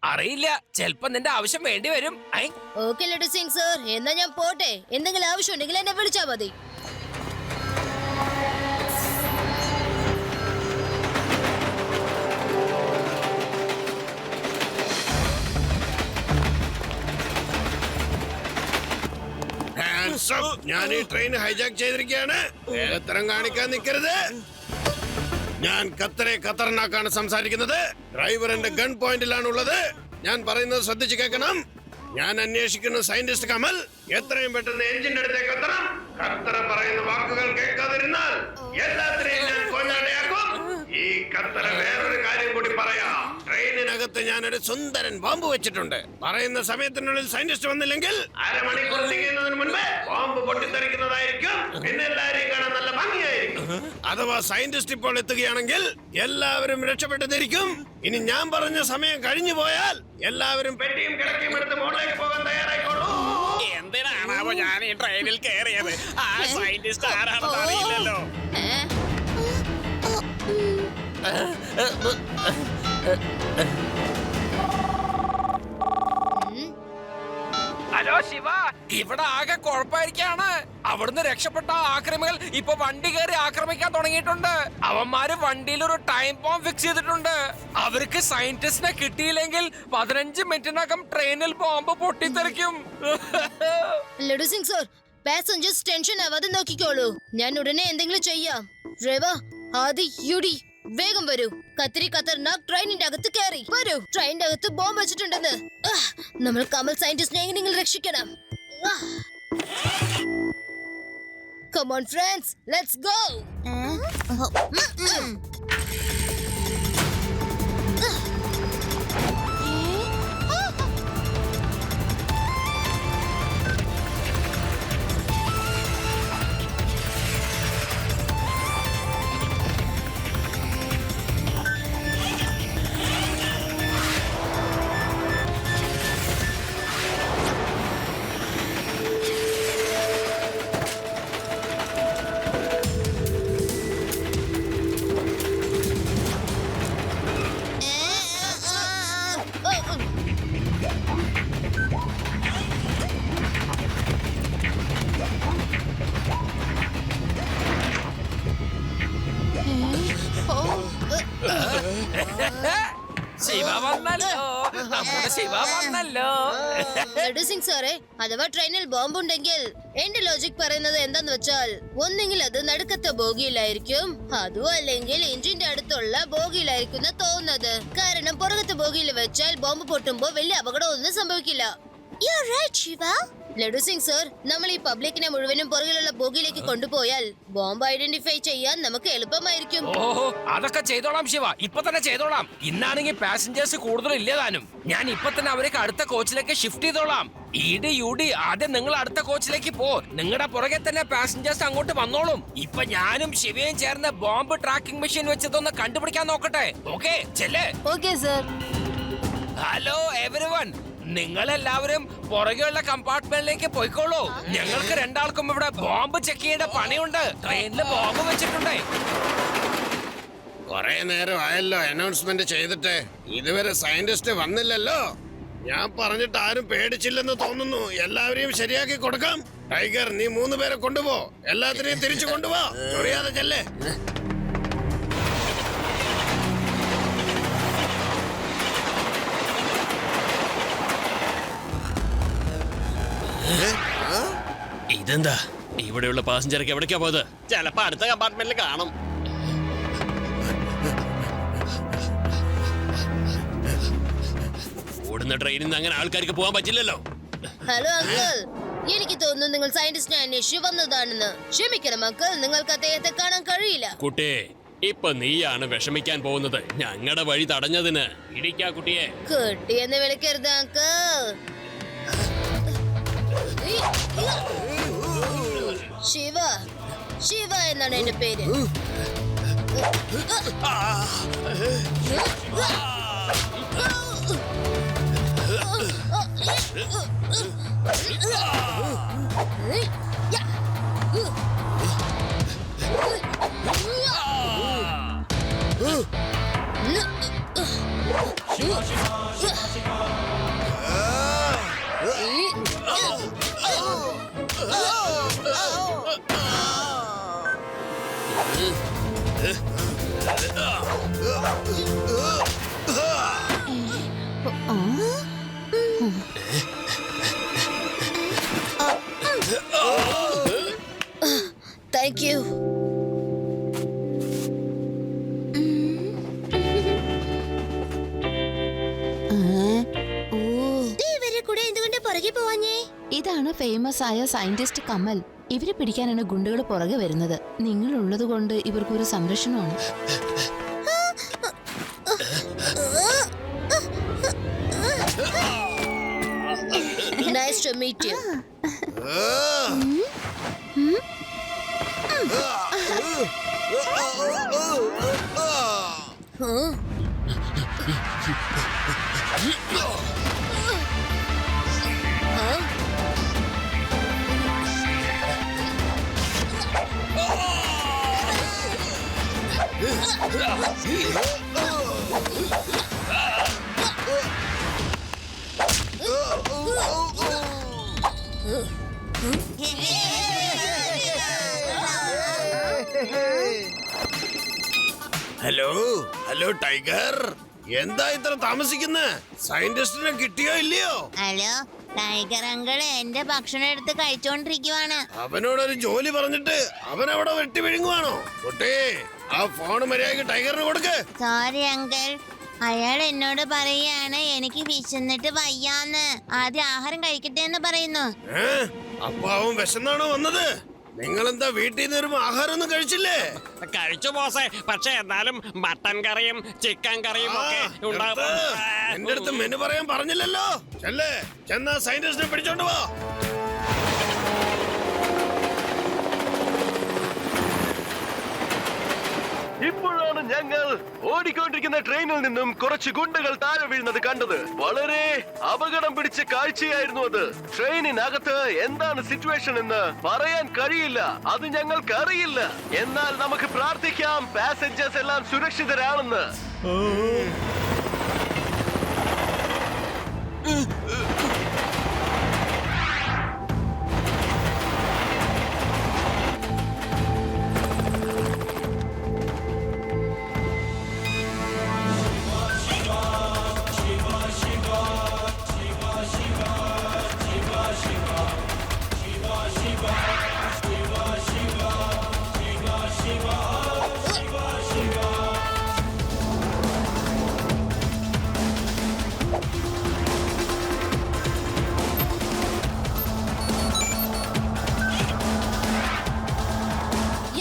അറിയില്ല, ചെലപ്പോ നിന്റെ ആവശ്യം വേണ്ടി വരും. ഓക്കെ ലഡു സിംഗ് സർ, എന്നാ ഞാൻ പോട്ടെ. എന്തെങ്കിലും ആവശ്യം ഉണ്ടെങ്കിൽ എന്നെ വിളിച്ചാ മതി. ഞാൻ ഈ ട്രെയിൻ ഹൈജാക്ക് ചെയ്തിരിക്കുകയാണ്. വേഗത്തരം കാണിക്കാൻ നിൽക്കരുത്. ഞാൻ ഖത്തർനാക്കാണ് സംസാരിക്കുന്നത്. ഡ്രൈവർ എന്റെ ഗൺ പോയിന്റിലാണ് ഉള്ളത്. ഞാൻ പറയുന്നത് ശ്രദ്ധിച്ചു കേൾക്കണം. ഞാൻ അന്വേഷിക്കുന്ന സയന്റിസ്റ്റ് കമൽ എത്രയും പെട്ടെന്ന് എഞ്ചിന്റെ അടുത്തേക്ക് എത്തണം. ഖത്തർ പറയുന്ന വാക്കുകൾ കേൾക്കാതിരുന്നാൽ എല്ലാത്തിനെയും ഞാൻ കൊഞ്ഞാടയാക്കും. ഈ ഖത്തർ വേറൊരു കാര്യം കൂടി പറയാം. ട്രെയിനിനകത്ത് ഞാനൊരു സുന്ദരൻ ബോംബ് വെച്ചിട്ടുണ്ട്. പറയുന്ന സമയത്തിനുള്ളിൽ സയന്റിസ്റ്റ് വന്നില്ലെങ്കിൽ അരമണിക്കൂർ തികയുന്നതിന് മുൻപ് ബോംബ് പൊട്ടിത്തെറിക്കുന്നതായിരിക്കും. പിന്നെ എല്ലാവരെയും കാണാൻ നല്ല ഭംഗിയായിരിക്കും. അഥവാ സയന്റിസ്റ്റ് ഇപ്പോൾ എത്തുകയാണെങ്കിൽ എല്ലാവരും രക്ഷപ്പെട്ടതിരിക്കും. ഇനി ഞാൻ പറഞ്ഞ സമയം കഴിഞ്ഞു പോയാൽ എല്ലാവരും പെട്ടിയും കിടക്കയും എടുത്ത് മോളിലേക്ക് പോകാൻ തയ്യാറായിക്കോളൂ. എന്തിനാണാവോ ഞാൻ ഈ ട്രെയിനിൽ കയറിയത്? ആ സയന്റിസ്റ്റ് ആരാണെന്ന് അറിയില്ലല്ലോ. ഹലോ ശിവ, ഇവിടെ ആകെ കുഴപ്പമായിരിക്കാണ്. അവിടുന്ന് രക്ഷപ്പെട്ട ആക്രമികൾ ഇപ്പൊ വണ്ടി കയറി ആക്രമിക്കാൻ തുടങ്ങിയിട്ടുണ്ട്. അവന്മാര് വണ്ടിയിൽ ഒരു ടൈം ബോംബ് ഫിക്സ് ചെയ്തിട്ടുണ്ട്. അവർക്ക് സയന്റിസ്റ്റിനെ കിട്ടിയില്ലെങ്കിൽ 15 മിനിറ്റിനകം ട്രെയിനിൽ ബോംബ് പൊട്ടിത്തെറിക്കും. Laddu Singh sir, passengers tension ആവാതെ നോക്കിക്കോളൂ. ഞാൻ ഉടനെ എന്തെങ്കിലും ചെയ്യാം. റേവ, ആദി, യുഡി, വേഗം വരൂ. കത്തിരി ഖത്തർനാക് ട്രെയിനിന്റെ അകത്ത് കയറി വരൂ. ട്രെയിനിന്റെ അകത്ത് ബോംബ് വെച്ചിട്ടുണ്ടെന്ന്. നമ്മൾ കമൽ സയന്റിസ്റ്റിനെ എങ്ങനെയെങ്കിലും രക്ഷിക്കണം. Come on friends, let's go. Shiva വന്നല്ലോ, നമ്മുടെ ശിവ വന്നല്ലോ. ലഡു സിംഗ് സാറേ, അഥവാ ട്രെയിനിൽ ബോംബ് ഉണ്ടെങ്കിൽ എന്റെ ലോജിക് പറയുന്നത് എന്താന്ന് വെച്ചാൽ ഒന്നെങ്കിൽ അത് നടുക്കത്തെ ബോഗിയിലായിരിക്കും, അതും അല്ലെങ്കിൽ എഞ്ചിന്റെ അടുത്തുള്ള ബോഗിയിലായിരിക്കും തോന്നുന്നത്. കാരണം പുറകത്തെ ബോഗിയിൽ വെച്ചാൽ ബോംബ് പൊട്ടുമ്പോ വലിയ അപകടമൊന്നും സംഭവിക്കില്ല. ലഡു സിംഗ് സർ, നമ്മൾ ഈ പബ്ലിക്കിനെ മുഴുവനും പുറകിലുള്ള ബോഗിയിലേക്ക് കൊണ്ടുപോയാൽ ബോംബ് ഐഡന്റിഫൈ ചെയ്യാൻ നമുക്ക് എളുപ്പമായിരിക്കും. ഓഹോ, അതൊക്കെ ചെയ്തോളാം ശിവ, ഇപ്പൊ തന്നെ ചെയ്തോളാം. ഇന്നാണെങ്കിൽ പാസഞ്ചേഴ്സ് കൂടുതൽ ഇല്ലതാനും. ഞാൻ ഇപ്പൊ തന്നെ അവർക്ക് അടുത്ത കോച്ചിലേക്ക് ഷിഫ്റ്റ് ചെയ്തോളാം. ഈടി യൂടി, ആദ്യം നിങ്ങൾ അടുത്ത കോച്ചിലേക്ക് പോ. നിങ്ങളുടെ പുറകെ തന്നെ പാസഞ്ചേഴ്സ് അങ്ങോട്ട് വന്നോളും. ഇപ്പൊ ഞാനും ശിവയും ചേർന്ന് ബോംബ് ട്രാക്കിംഗ് മെഷീൻ വെച്ചതൊന്ന് കണ്ടുപിടിക്കാൻ നോക്കട്ടെ. ഓക്കെ, ചെല്ലേ. Okay sir. ഹലോ എവരിവൺ, നിങ്ങളെല്ലാവരും പുറകെയുള്ള കമ്പാർട്ട്മെന്റിലേക്ക് പോയിക്കോളൂ. ഞങ്ങൾക്ക് രണ്ടാൾക്കും ഇവിടെ ബോംബ് ചെക്ക് ചെയ്യേണ്ട പണിയുണ്ട്. ട്രെയിനിൽ ബോംബ് വെച്ചിട്ടുണ്ട്. കുറെ നേരം ആയല്ലോ അനൗൺസ്മെന്റ് ചെയ്തിട്ട്, ഇതുവരെ സയന്റിസ്റ്റ് വന്നില്ലല്ലോ. ഞാൻ പറഞ്ഞിട്ട് ആരും പേടിച്ചില്ലെന്ന് തോന്നുന്നു. എല്ലാവരെയും ശരിയാക്കി കൊടുക്കാം. ടൈഗർ, നീ 3 പേരെ കൊണ്ടുപോ. എല്ലാത്തിനെയും തിരിച്ചു കൊണ്ടുപോ. ചൊറിയാതെ ചെല്ലേ. ഇതെന്താ? ഇവിടെയുള്ള പാസഞ്ചറൊക്കെ എവിടേക്കാ പോയത്? ചിലപ്പോ അടുത്ത കമ്പാർട്ട്മെന്റിൽ കാണും. ഓടുന്ന ട്രെയിനിൽ നിന്ന് അങ്ങനെ ആൾക്കാർക്ക് പോകാൻ പറ്റില്ലല്ലോ. ഹലോ അങ്കിൾ, എനിക്ക് തോന്നുന്നു നിങ്ങൾ സയന്റിസ്റ്റിനെ അന്വേഷിച്ച് വന്നതാണെന്ന്. ക്ഷമിക്കണം അങ്കിൾ, നിങ്ങൾക്ക് അദ്ദേഹത്തെ കാണാൻ കഴിയില്ല. കുട്ടിയെ, ഇപ്പൊ നീയാണ് വിഷമിക്കാൻ പോകുന്നത്. ഞങ്ങളുടെ വഴി തടഞ്ഞതിന്. ഇടിക്കാ കുട്ടിയെ. കുട്ടിയെന്ന് വിളിക്കരുത് അങ്കിൾ. ശിവ, ശിവ എന്നാണ് എന്റെ പേര്. Thank you. ഇതാണ് ഫേമസ് ആയ സയന്റിസ്റ്റ് കമൽ. ഇവരെ പിടിക്കാനാണ് ഗുണ്ടകൾ പുറകെ വരുന്നത്. നിങ്ങൾ ഉള്ളത് കൊണ്ട് ഇവർക്കൊരു സംരക്ഷണമാണ്. to meet you. Huh? Hello hello tiger, എന്താ ഇത്ര താമസിക്കുന്നെ? സയന്റിസ്റ്റിനെ കിട്ടിയോ ഇല്ലയോ? ഹലോ ടൈഗർ അങ്കിള്, എന്റെ ഭക്ഷണം എടുത്ത് കഴിച്ചോണ്ടിരിക്കുവാണ്. അവനോടൊരു ജോലി പറഞ്ഞിട്ട് അവൻ അവിടെ വെട്ടി വിഴുങ്ങുവാണോ? കുട്ടി, ആ ഫോൺ മര്യാദക്ക് ടൈഗറിന് കൊടുക്ക്. സോറി അങ്കിൾ, അയാൾ എന്നോട് പറയാണ് എനിക്ക് വിശന്നിട്ട് വയ്യാന്ന്. ആദ്യം ആഹാരം കഴിക്കട്ടെ എന്ന് പറയുന്നു. അപ്പൊ അവൻ വിശന്നാണോ വന്നത്? നിങ്ങളെന്താ വീട്ടിൽ നിന്ന് വരുമ്പോ ആഹാരം ഒന്നും കഴിച്ചില്ലേ? കഴിച്ചു ബോസേ, പക്ഷെ എന്നാലും മട്ടൻ കറിയും ചിക്കൻ കറിയും ഒക്കെ ഉണ്ടാവും. എന്റെ അടുത്ത് മെനു പറയാൻ പറഞ്ഞില്ലല്ലോ. ചെല്ലേ, ചെന്നാ സയന്റിസ്റ്റിനെ പിടിച്ചോണ്ട് പോ. ഇപ്പോഴാണ് ഞങ്ങൾ ഓടിക്കൊണ്ടിരിക്കുന്ന ട്രെയിനിൽ നിന്നും കുറച്ച് ഗുണ്ടകൾ താഴെ വീഴുന്നത് കണ്ടത്. വളരെ അപകടം പിടിച്ച കാഴ്ചയായിരുന്നു അത്. ട്രെയിനിനകത്ത് എന്താണ് സിറ്റുവേഷൻ എന്ന് പറയാൻ കഴിയില്ല, അത് ഞങ്ങൾക്ക് അറിയില്ല. എന്നാൽ നമുക്ക് പ്രാർത്ഥിക്കാം പാസഞ്ചേഴ്സ് എല്ലാം സുരക്ഷിതരാണെന്ന്.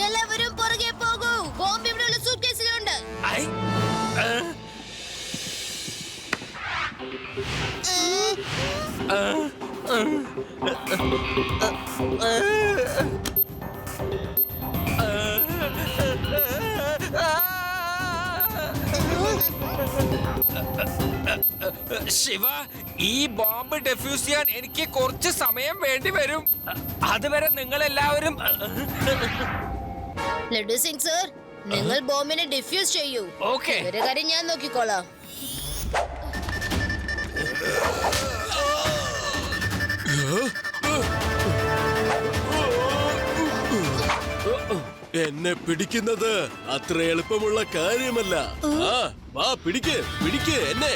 എല്ലാവരും പുറകെ പോകൂ, ബോംബ് ഇവിടെയുള്ള സൂട്ട്കേസിലുണ്ട്. ഐ, ശിവ, ഈ ബോംബ് ഡെഫ്യൂസ് ചെയ്യാൻ എനിക്ക് കുറച്ച് സമയം വേണ്ടി വരും. അതുവരെ നിങ്ങൾ എല്ലാവരും ലഡു സിംഗ് സർ, നിങ്ങൾ ബോംബിനെ ഡിഫ്യൂസ് ചെയ്യൂ. ഓക്കെ. ഒരു കാര്യം ഞാൻ നോക്കിക്കോളാം. എന്നെ പിടിക്കുന്നത് അത്ര എളുപ്പമുള്ള കാര്യമല്ല. ആ വാ, പിടിക്ക് പിടിക്ക് എന്നെ.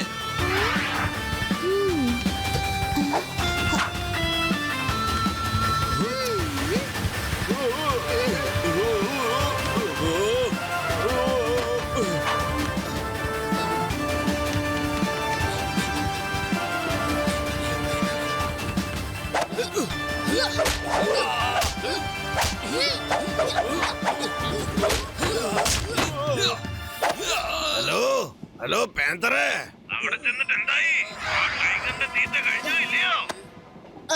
ഹലോ ഹലോ പാന്തറേ, അവിടെ ചെന്നിട്ട് എന്തായി? ടൈഗറിന്റെ തീറ്റ കഴിഞ്ഞോ ഇല്ലയോ?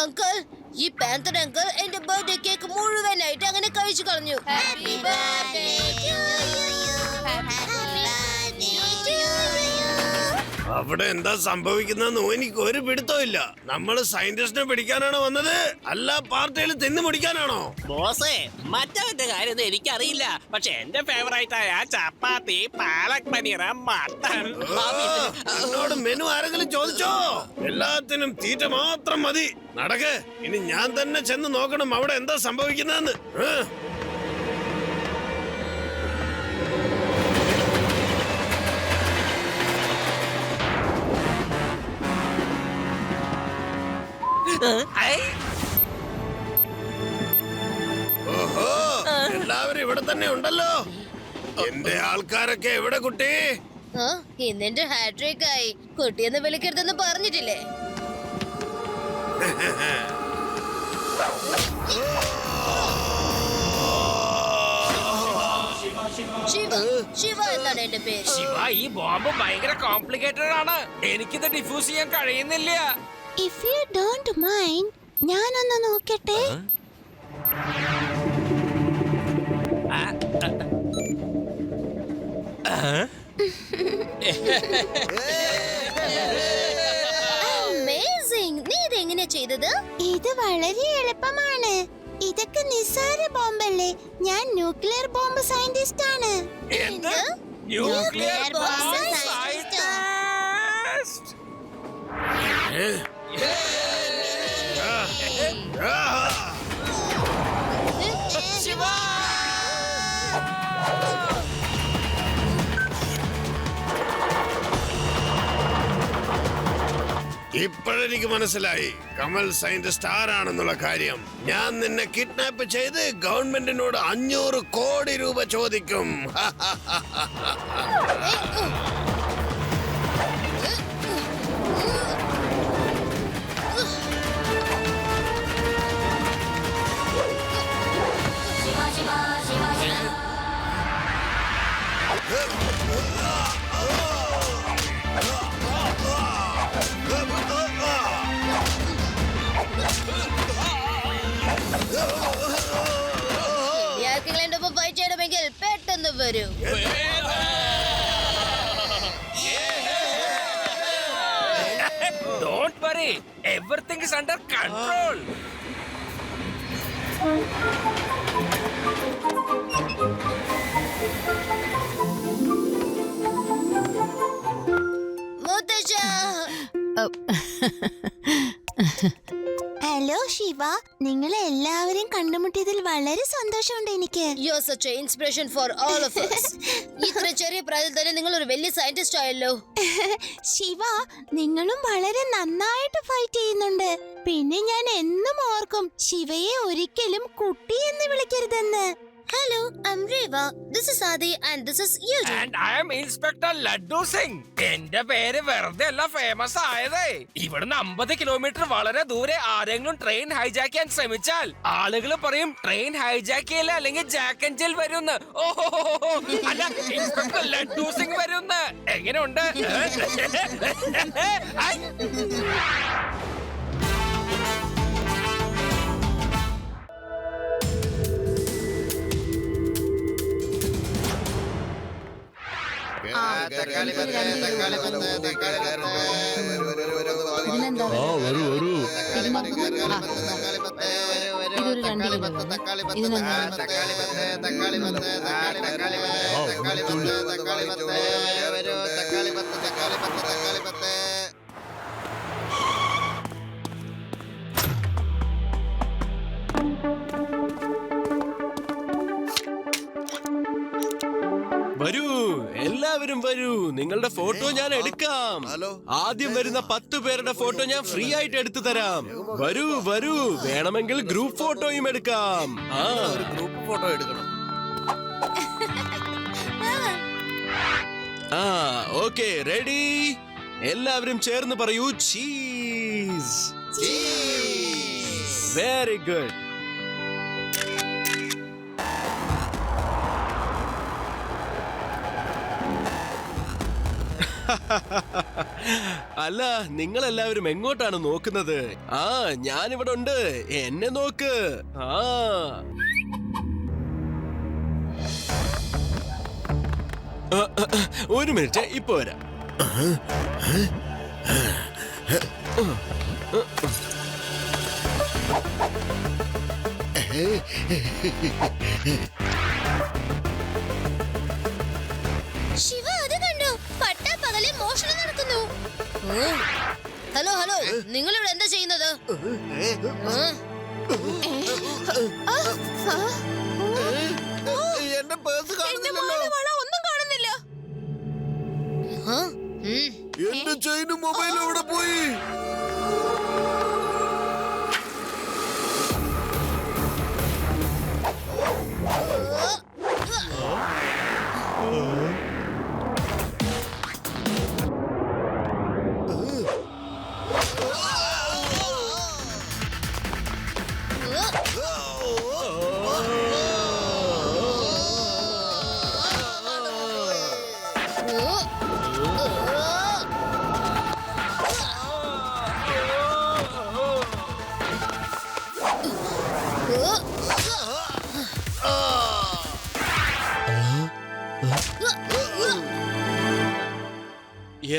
അങ്കിൾ, ഈ പാന്തർ അങ്കിൾ എന്റെ ബർത്ത്ഡേ കേക്ക് മുഴുവനായിട്ട് അങ്ങനെ കഴിച്ചു കളഞ്ഞു. Happy birthday to you. അവിടെ എന്താ സംഭവിക്കുന്നതെന്ന് എനിക്ക് ഒരു പിടുത്തവും ഇല്ല. നമ്മള് സയന്റിസ്റ്റിനെ പിടിക്കാനാണോ വന്നത്, അല്ല പാർട്ടിയിൽ തിന്നു മുടിക്കാനാണോ? ബോസേ, മറ്റവന്റെ കാര്യം എനിക്കറിയില്ല, പക്ഷെ എന്റെ ഫേവറേറ്റ് ആയ ചപ്പാത്തി, പാലക് പനീർ, മട്ടൻ. എന്നോട് മെനു ആരെങ്കിലും ചോദിച്ചോ? എല്ലാത്തിനും തീറ്റ മാത്രം മതി. നടക്ക്, ഇനി ഞാൻ തന്നെ ചെന്ന് നോക്കണം അവിടെ എന്താ സംഭവിക്കുന്നതെന്ന്. ഓഹോ, എല്ലാവരും ഇവിടെ തന്നെ ഉണ്ടല്ലോ. എന്റെ ആൾക്കാരൊക്കെ എവിടെ കുട്ടി? ഇന്നെന്റെ ഹാട്രിക് ആയി. കുട്ടിയെന്ന് വിളിക്കരുതെന്ന് പറഞ്ഞിട്ടില്ലേ? ശിവ എന്നാണ് എന്റെ പേര്. ശിവ, ഈ ബോംബ് ഭയങ്കര കോംപ്ലിക്കേറ്റഡ് ആണ്. എനിക്കിത് ഡിഫ്യൂസ് ചെയ്യാൻ കഴിയുന്നില്ല. If you don't mind, ഞാനൊന്ന് നോക്കട്ടെ. Amazing. നീ ഇതെങ്ങനെ ചെയ്തത്? ഇത് വളരെ എളുപ്പമാണ്. ഇതൊക്കെ നിസ്സാര ബോംബല്ലേ. ഞാൻ ന്യൂക്ലിയർ ബോംബ് സയന്റിസ്റ്റ് ആണ്. എന്ത്? Nuclear bomb scientist? ഇപ്പോഴെനിക്ക് മനസ്സിലായി കമൽ സയന്റിസ്റ്റ് ആരാണെന്നുള്ള കാര്യം. ഞാൻ നിന്നെ കിഡ്നാപ്പ് ചെയ്ത് ഗവൺമെന്റിനോട് 500 കോടി രൂപ ചോദിക്കും. ആർക്കെങ്കിലും എന്റെ ഒപ്പം ഫൈറ്റ് ചെയ്യണമെങ്കിൽ പെട്ടെന്ന് വരൂ. Don't worry, everything is under control. മുത്തച്ഛ. ഹലോ ശിവ, നിങ്ങളെ എല്ലാവരും കണ്ടുമുട്ടിയതിൽ വളരെ സന്തോഷമുണ്ട് എനിക്ക്. You're such an inspiration for all of us. ഇത്ര ചെറിയ പ്രായത്തിൽ തന്നെ നിങ്ങൾ ഒരു വലിയ സയന്റിസ്റ്റ് ആയല്ലോ. ശിവ, നിങ്ങളും വളരെ നന്നായിട്ട് ഫൈറ്റ് ചെയ്യുന്നുണ്ട്. പിന്നെ ഞാൻ എന്നും ഓർക്കും ശിവയെ ഒരിക്കലും കുട്ടി എന്ന് വിളിക്കരുതെന്ന്. Hello, I'm Reva. This is Adi and this is Eugene. And I am Inspector Laddu Singh. എന്റെ പേര് വെറുതെ അല്ല ഫേമസ് ആയതേ. ഇവിടുന്ന് 50 കിലോമീറ്റർ വളരെ ദൂരെ ആരെങ്കിലും ട്രെയിൻ ഹൈജാക്ക് ചെയ്യാൻ ശ്രമിച്ചാൽ ആളുകൾ പറയും ട്രെയിൻ ഹൈജാക്ക് ചെയ്യില്ല അല്ലെങ്കിൽ ജാക്ക് ആൻഡ് ജിൽ വരുന്ന്. ഓഹോ, അല്ല ഇൻസ്പെക്ടർ ലഡ്ഡു സിംഗ് വരുന്ന്. എങ്ങനെയുണ്ട്? വരൂ, എല്ലാവരും വരൂ. നിങ്ങളുടെ ഫോട്ടോ ഞാൻ എടുക്കാം. ആദ്യം വരുന്ന 10 പേരുടെ ഫോട്ടോ ഞാൻ ഫ്രീ ആയിട്ട് എടുത്തു തരാം. വരൂ വരൂ, വേണമെങ്കിൽ ഗ്രൂപ്പ് ഫോട്ടോയും എടുക്കാം. ഗ്രൂപ്പ് ഫോട്ടോ എടുക്കണം. Okay, ready? എല്ലാവരും ചേർന്ന് പറയൂ ചീസ്. Very good. അല്ല, നിങ്ങൾ എല്ലാവരും എങ്ങോട്ടാണ് നോക്കുന്നത്? ഞാനിവിടെ ഉണ്ട്, എന്നെ നോക്ക്. ഒരു മിനിറ്റ്, ഇപ്പൊ വരാം. ശിവ, അത് കണ്ടോ? പട്ടാപ്പകലിൽ മോഷണം നടക്കുന്നു. ഹലോ ഹലോ, നിങ്ങൾ ഇവിടെ എന്താ ചെയ്യുന്നത്? എന്റെ പേഴ്സ് കാണുന്നില്ലല്ലോ. ഒന്നും കാണുന്നില്ല. എന്റെ ചെയിനും മൊബൈലും ഇവിടെ പോയി.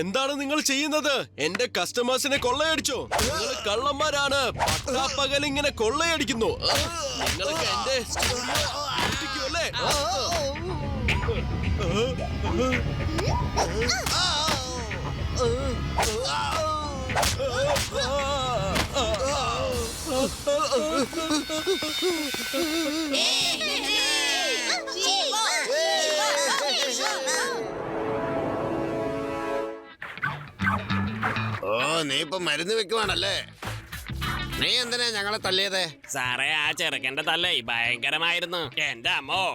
എന്താണ് നിങ്ങൾ ചെയ്യുന്നത്? എന്റെ കസ്റ്റമേഴ്സിനെ കൊള്ളയടിച്ചോ? നിങ്ങൾ കള്ളന്മാരാണ്. പട്ടാപ്പകൽ ഇങ്ങനെ കൊള്ളയടിക്കുന്നു. നിങ്ങൾക്ക് എന്റെ സ്റ്റുഡിയോ പൂട്ടിക്കുമല്ലേ? ഓ, നീ ഇപ്പൊ മരുന്ന് വെക്കുവാണല്ലേ? നീ എന്തിനാ ഞങ്ങളെ തല്ലിയത്? സാറേ, ആ ചെറുക്കന്റെ തല്ലേ ഭയങ്കരമായിരുന്നു. എന്റെ അമ്മോ.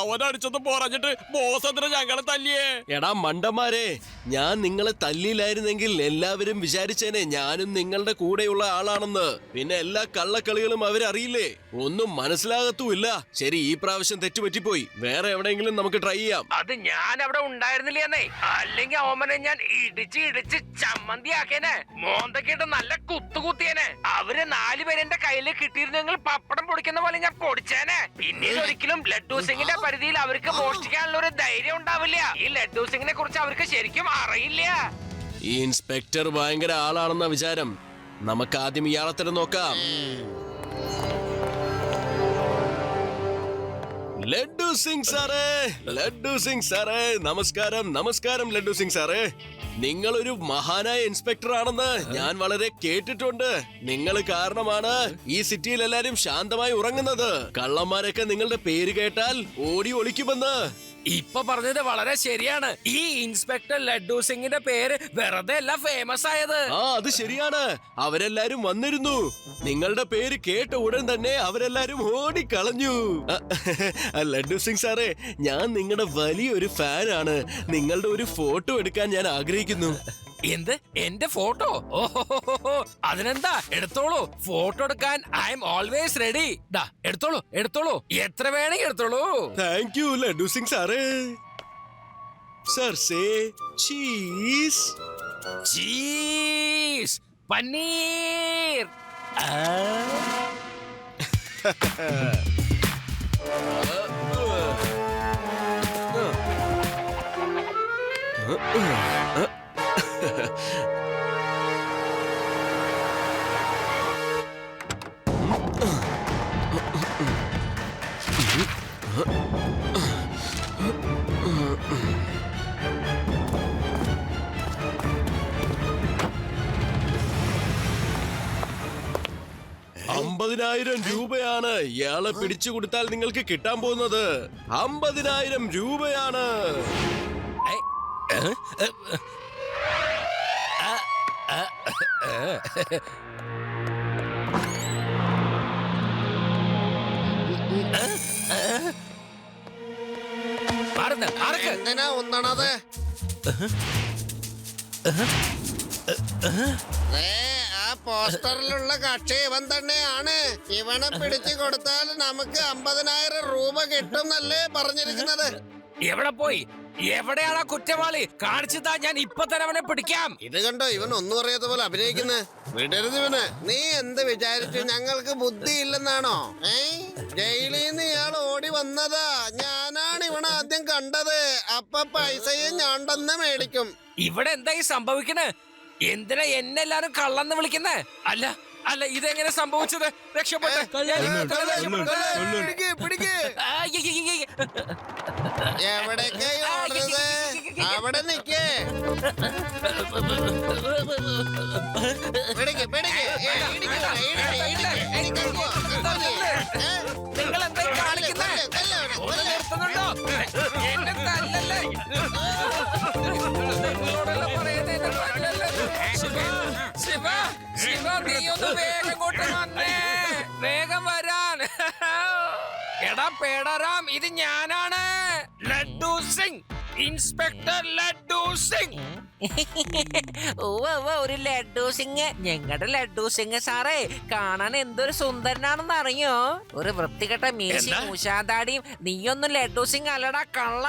അവനടിച്ചൊന്നും പറഞ്ഞിട്ട് ബോസ് എന്തിനാ ഞങ്ങളെ തല്ലിയേ? എടാ മണ്ടന്മാരെ, ഞാൻ നിങ്ങളെ തല്ലിയില്ലായിരുന്നെങ്കിൽ എല്ലാവരും വിചാരിച്ചേനെ ഞാനും നിങ്ങളുടെ കൂടെയുള്ള ആളാണെന്ന്. പിന്നെ എല്ലാ കള്ളക്കളികളും അവരറിയില്ലേ? ഒന്നും മനസ്സിലാകത്തുമില്ല. ശരി, ഈ പ്രാവശ്യം തെറ്റുപറ്റിപ്പോയി. വേറെ എവിടെയെങ്കിലും നമുക്ക് ട്രൈ ചെയ്യാം. അത് ഞാൻ അവിടെ ഉണ്ടായിരുന്നില്ലേ? അല്ലെങ്കിൽ ഓമനെ ഞാൻ ഇടിച്ച് ചമ്മന്തിയാക്കേനെ. മോന്തക്കിട്ട് നല്ല കുത്തുകുത്തിയേനെ. അവര് 4 പേര് എന്റെ കയ്യിൽ കിട്ടിയിരുന്നെങ്കിൽ പപ്പടം പൊടിക്കുന്ന പോലെ ഞാൻ പൊടിച്ചേനെ. പിന്നീട് ഒരിക്കലും ലഡ്ഡു സിംഗിന്റെ പരിധിയിൽ അവർക്ക് മോഷ്ടിക്കാനുള്ള ഒരു ധൈര്യം ഉണ്ടാവില്ല. ഈ ലഡ്ഡു സിംഗിനെ കുറിച്ച് അവർക്ക് ശരിക്കും അറിയില്ല. ഈ ഇൻസ്പെക്ടർ ഭയങ്കര ആളാണെന്ന വിചാരം. നമുക്ക് ആദ്യം ഇയാളെ തന്നെ നോക്കാം. ലഡ്ഡു സിംഗ് സാറേ, ലഡ്ഡു സിംഗ് സാറേ, നമസ്കാരം. നമസ്കാരം ലഡ്ഡു സിംഗ് സാറേ. നിങ്ങളൊരു മഹാനായ ഇൻസ്പെക്ടർ ആണെന്ന് ഞാൻ വളരെ കേട്ടിട്ടുണ്ട്. നിങ്ങൾ കാരണമാണ് ഈ സിറ്റിയിൽ എല്ലാരും ശാന്തമായി ഉറങ്ങുന്നത്. കള്ളന്മാരൊക്കെ നിങ്ങളുടെ പേര് കേട്ടാൽ ഓടി ഒളിക്കുമെന്ന്. ഇപ്പൊ പറഞ്ഞത് വളരെ ശരിയാണ്. ഈ ഇൻസ്പെക്ടർ ലഡ്ഡു സിംഗിന്റെ പേര് വെറുതെ അല്ല ഫേമസ് ആയത്. അത് ശരിയാണ്. അവരെല്ലാരും വന്നിരുന്നു. നിങ്ങളുടെ പേര് കേട്ട ഉടൻ തന്നെ അവരെല്ലാരും ഓടിക്കളഞ്ഞു. ലഡ്ഡു സിംഗ് സാറേ, ഞാൻ നിങ്ങളുടെ വലിയൊരു ഫാനാണ്. നിങ്ങളുടെ ഒരു ഫോട്ടോ എടുക്കാൻ ഞാൻ ആഗ്രഹിക്കുന്നു. എന്ത്? എന്റെ ഫോട്ടോ? ഓഹോ, അതിനെന്താ, എടുത്തോളൂ. ഫോട്ടോ എടുക്കാൻ ഐ എം ഓൾവേസ് റെഡി. എടുത്തോളൂ. എത്ര വേണമെങ്കിൽ എടുത്തോളൂ. താങ്ക് യു ലഡ്ഡു സിംഗ് സാറേ. Sir say cheese. Cheese, paneer. രൂപയാണ് ഇയാളെ പിടിച്ചു കൊടുത്താൽ നിങ്ങൾക്ക് കിട്ടാൻ പോകുന്നത്. 50,000 രൂപയാണ്. എന്തിനാ ഒന്നണത്? ആ പോസ്റ്ററിലുള്ള കക്ഷി ഇവൻ തന്നെയാണ്. ഇവനെ പിടിച്ചു കൊടുത്താൽ നമുക്ക് 50,000 രൂപ കിട്ടുന്നല്ലേ പറഞ്ഞിരിക്കുന്നത്. എവിടെ പോയി? എവിടെയാണ് കുറ്റവാളി? കാണിച്ചതാ, ഞാൻ ഇപ്പൊ തന്നെ അവനെ പിടിക്കാം. ഇത് കണ്ടോ, ഇവൻ ഒന്നും അറിയാത്ത പോലെ അഭിനയിക്കുന്നത്. വിടരുത് ഇവന്. നീ എന്ത് വിചാരിച്ചു ഞങ്ങൾക്ക് ബുദ്ധി ഇല്ലെന്നാണോ? ജയിലിൽ നിന്ന് ഇയാൾ ഓടി വന്നതാ. ഞാനാണ് ഇവനെ ആദ്യം കണ്ടത്. അപ്പൊ പൈസയും ഞാൻ തന്നെ മേടിക്കും. ഇവിടെ എന്തായി സംഭവിക്കണേ? എന്തിനാ എന്നെ എല്ലാരും കള്ളന്ന് വിളിക്കുന്നേ? അല്ല ഇതെങ്ങനെ സംഭവിച്ചത്? രക്ഷപ്പെട്ടെ. എവിടേക്കായി ഓടുന്നത്? അവിടെ നിക്കേ. നിങ്ങൾ എന്താ കാണിക്കുന്നേ? നിർത്തുന്നുണ്ടോ? എന്നെ തല്ലല്ലേ. നിങ്ങളോടെല്ലാം പറയുന്നത് ശിവ, നീ ഒന്ന് വേഗം കൊണ്ട് വന്നേ. വേഗം വരാൻ. എടാ പേടറാം, ഇത് ഞാനാണ് ലഡ്ഡു സിംഗ്, ഇൻസ്പെക്ടർ ലഡ്ഡു സിംഗ്. ഒരു ലഡ്ഡു സിംഗ്. ഞങ്ങളുടെ ലഡ്ഡു സിംഗ് സാറേ കാണാൻ എന്തൊരു സുന്ദരനാണെന്ന് അറിയോ? ഒരു വൃത്തികെട്ട മീശി മൂശാതാടിയും. നീയൊന്നും ലഡ്ഡു സിംഗ് അല്ലടാ, കള്ള.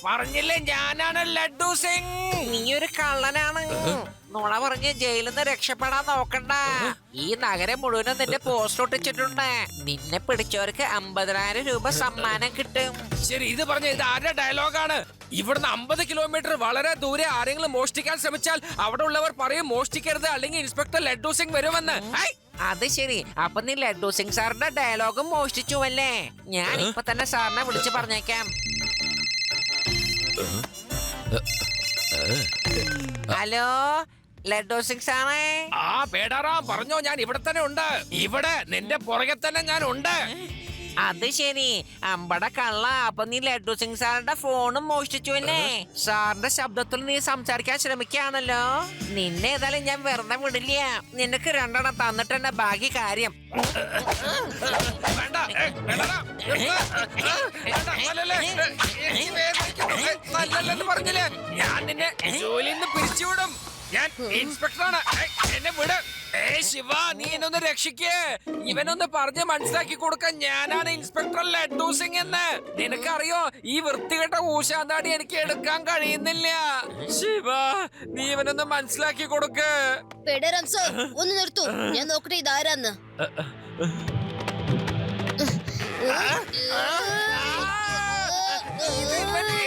പറഞ്ഞില്ലേ ഞാനാണ് ലഡ്ഡു സിംഗ്. നീ ഒരു കള്ളനാണ്. നുണ പറഞ്ഞ് ജയിലിൽ നിന്ന് രക്ഷപ്പെടാൻ നോക്കണ്ട. ഈ നഗരം മുഴുവനും നിന്റെ പോസ്റ്റ് ഒട്ടിച്ചിട്ടുണ്ട്. നിന്നെ പിടിച്ചവർക്ക് 50,000 രൂപ സമ്മാനം കിട്ടും. ശരി, ഇത് പറഞ്ഞ ഇത് ആരുടെ ഡയലോഗാണ്? ഇവിടുന്ന് 50 കിലോമീറ്റർ വളരെ ദൂരെ ആരെങ്കിലും മോഷ്ടിക്കാൻ ശ്രമിച്ചാൽ അവിടെ ഉള്ളവർ പറയും മോഷ്ടിക്കരുത്, അല്ലെങ്കിൽ ഇൻസ്പെക്ടർ ലഡ്ഡു സിംഗ് വരുമെന്ന്. ഐ! അത് ശരി. അപ്പൊ നീ ലഡ്ഡു സിംഗ് സാറിന്റെ ഡയലോഗും മോഷ്ടിച്ചു അല്ലേ? ഞാൻ ഇപ്പൊ തന്നെ സാറിനെ വിളിച്ചു പറഞ്ഞേക്കാം. ഹലോ, ലഡ്ഡു സിംഗ് സാറേ. ആ പേടാറാം, പറഞ്ഞോ, ഞാൻ ഇവിടെ തന്നെ ഉണ്ട്. ഇവിടെ നിന്റെ പുറകെ തന്നെ ഞാൻ ഉണ്ട്. അത് ശരി, അമ്പട കള്ള. അപ്പൊ നീ ലഡ്ഡു സിംഗ് സാറിന്റെ ഫോണും മോഷ്ടിച്ചു അല്ലേ? സാറിന്റെ ശബ്ദത്തിൽ നീ സംസാരിക്കാൻ ശ്രമിക്കുകയാണല്ലോ. നിന്നെ ഏതായാലും ഞാൻ വെറുതെ വിടില്ല. നിനക്ക് 2 എണ്ണം തന്നിട്ട് തന്നെ ബാക്കി കാര്യം. വേണ്ട, പേടാറാം. തല്ലല്ലെന്ന് പറഞ്ഞില്ലേ? ഞാൻ നിന്നെ ജോലിയിൽ നിന്ന് പിരിച്ചുവിടും. ഞാൻ ഇൻസ്പെക്ടറാണ്. എന്നെ വിട്. ശിവ, നീ എന്നൊന്ന് രക്ഷിക്കേ. ഇവനൊന്ന് പറഞ്ഞ് മനസ്സിലാക്കി കൊടുക്കാൻ ഞാനാണ് ഇൻസ്പെക്ടർ ലഡ്ഡു സിംഗ് എന്ന്. നിനക്കറിയോ, ഈ വൃത്തികെട്ട ഊശാന്താടി എനിക്ക് എടുക്കാൻ കഴിയുന്നില്ല. ശിവ, നീ ഇവനൊന്ന് മനസ്സിലാക്കി കൊടുക്ക്. പേടറാം സർ, ഒന്ന് നിർത്തൂ. ഞാൻ നോക്കട്ടെ ഇതാരാന്ന്.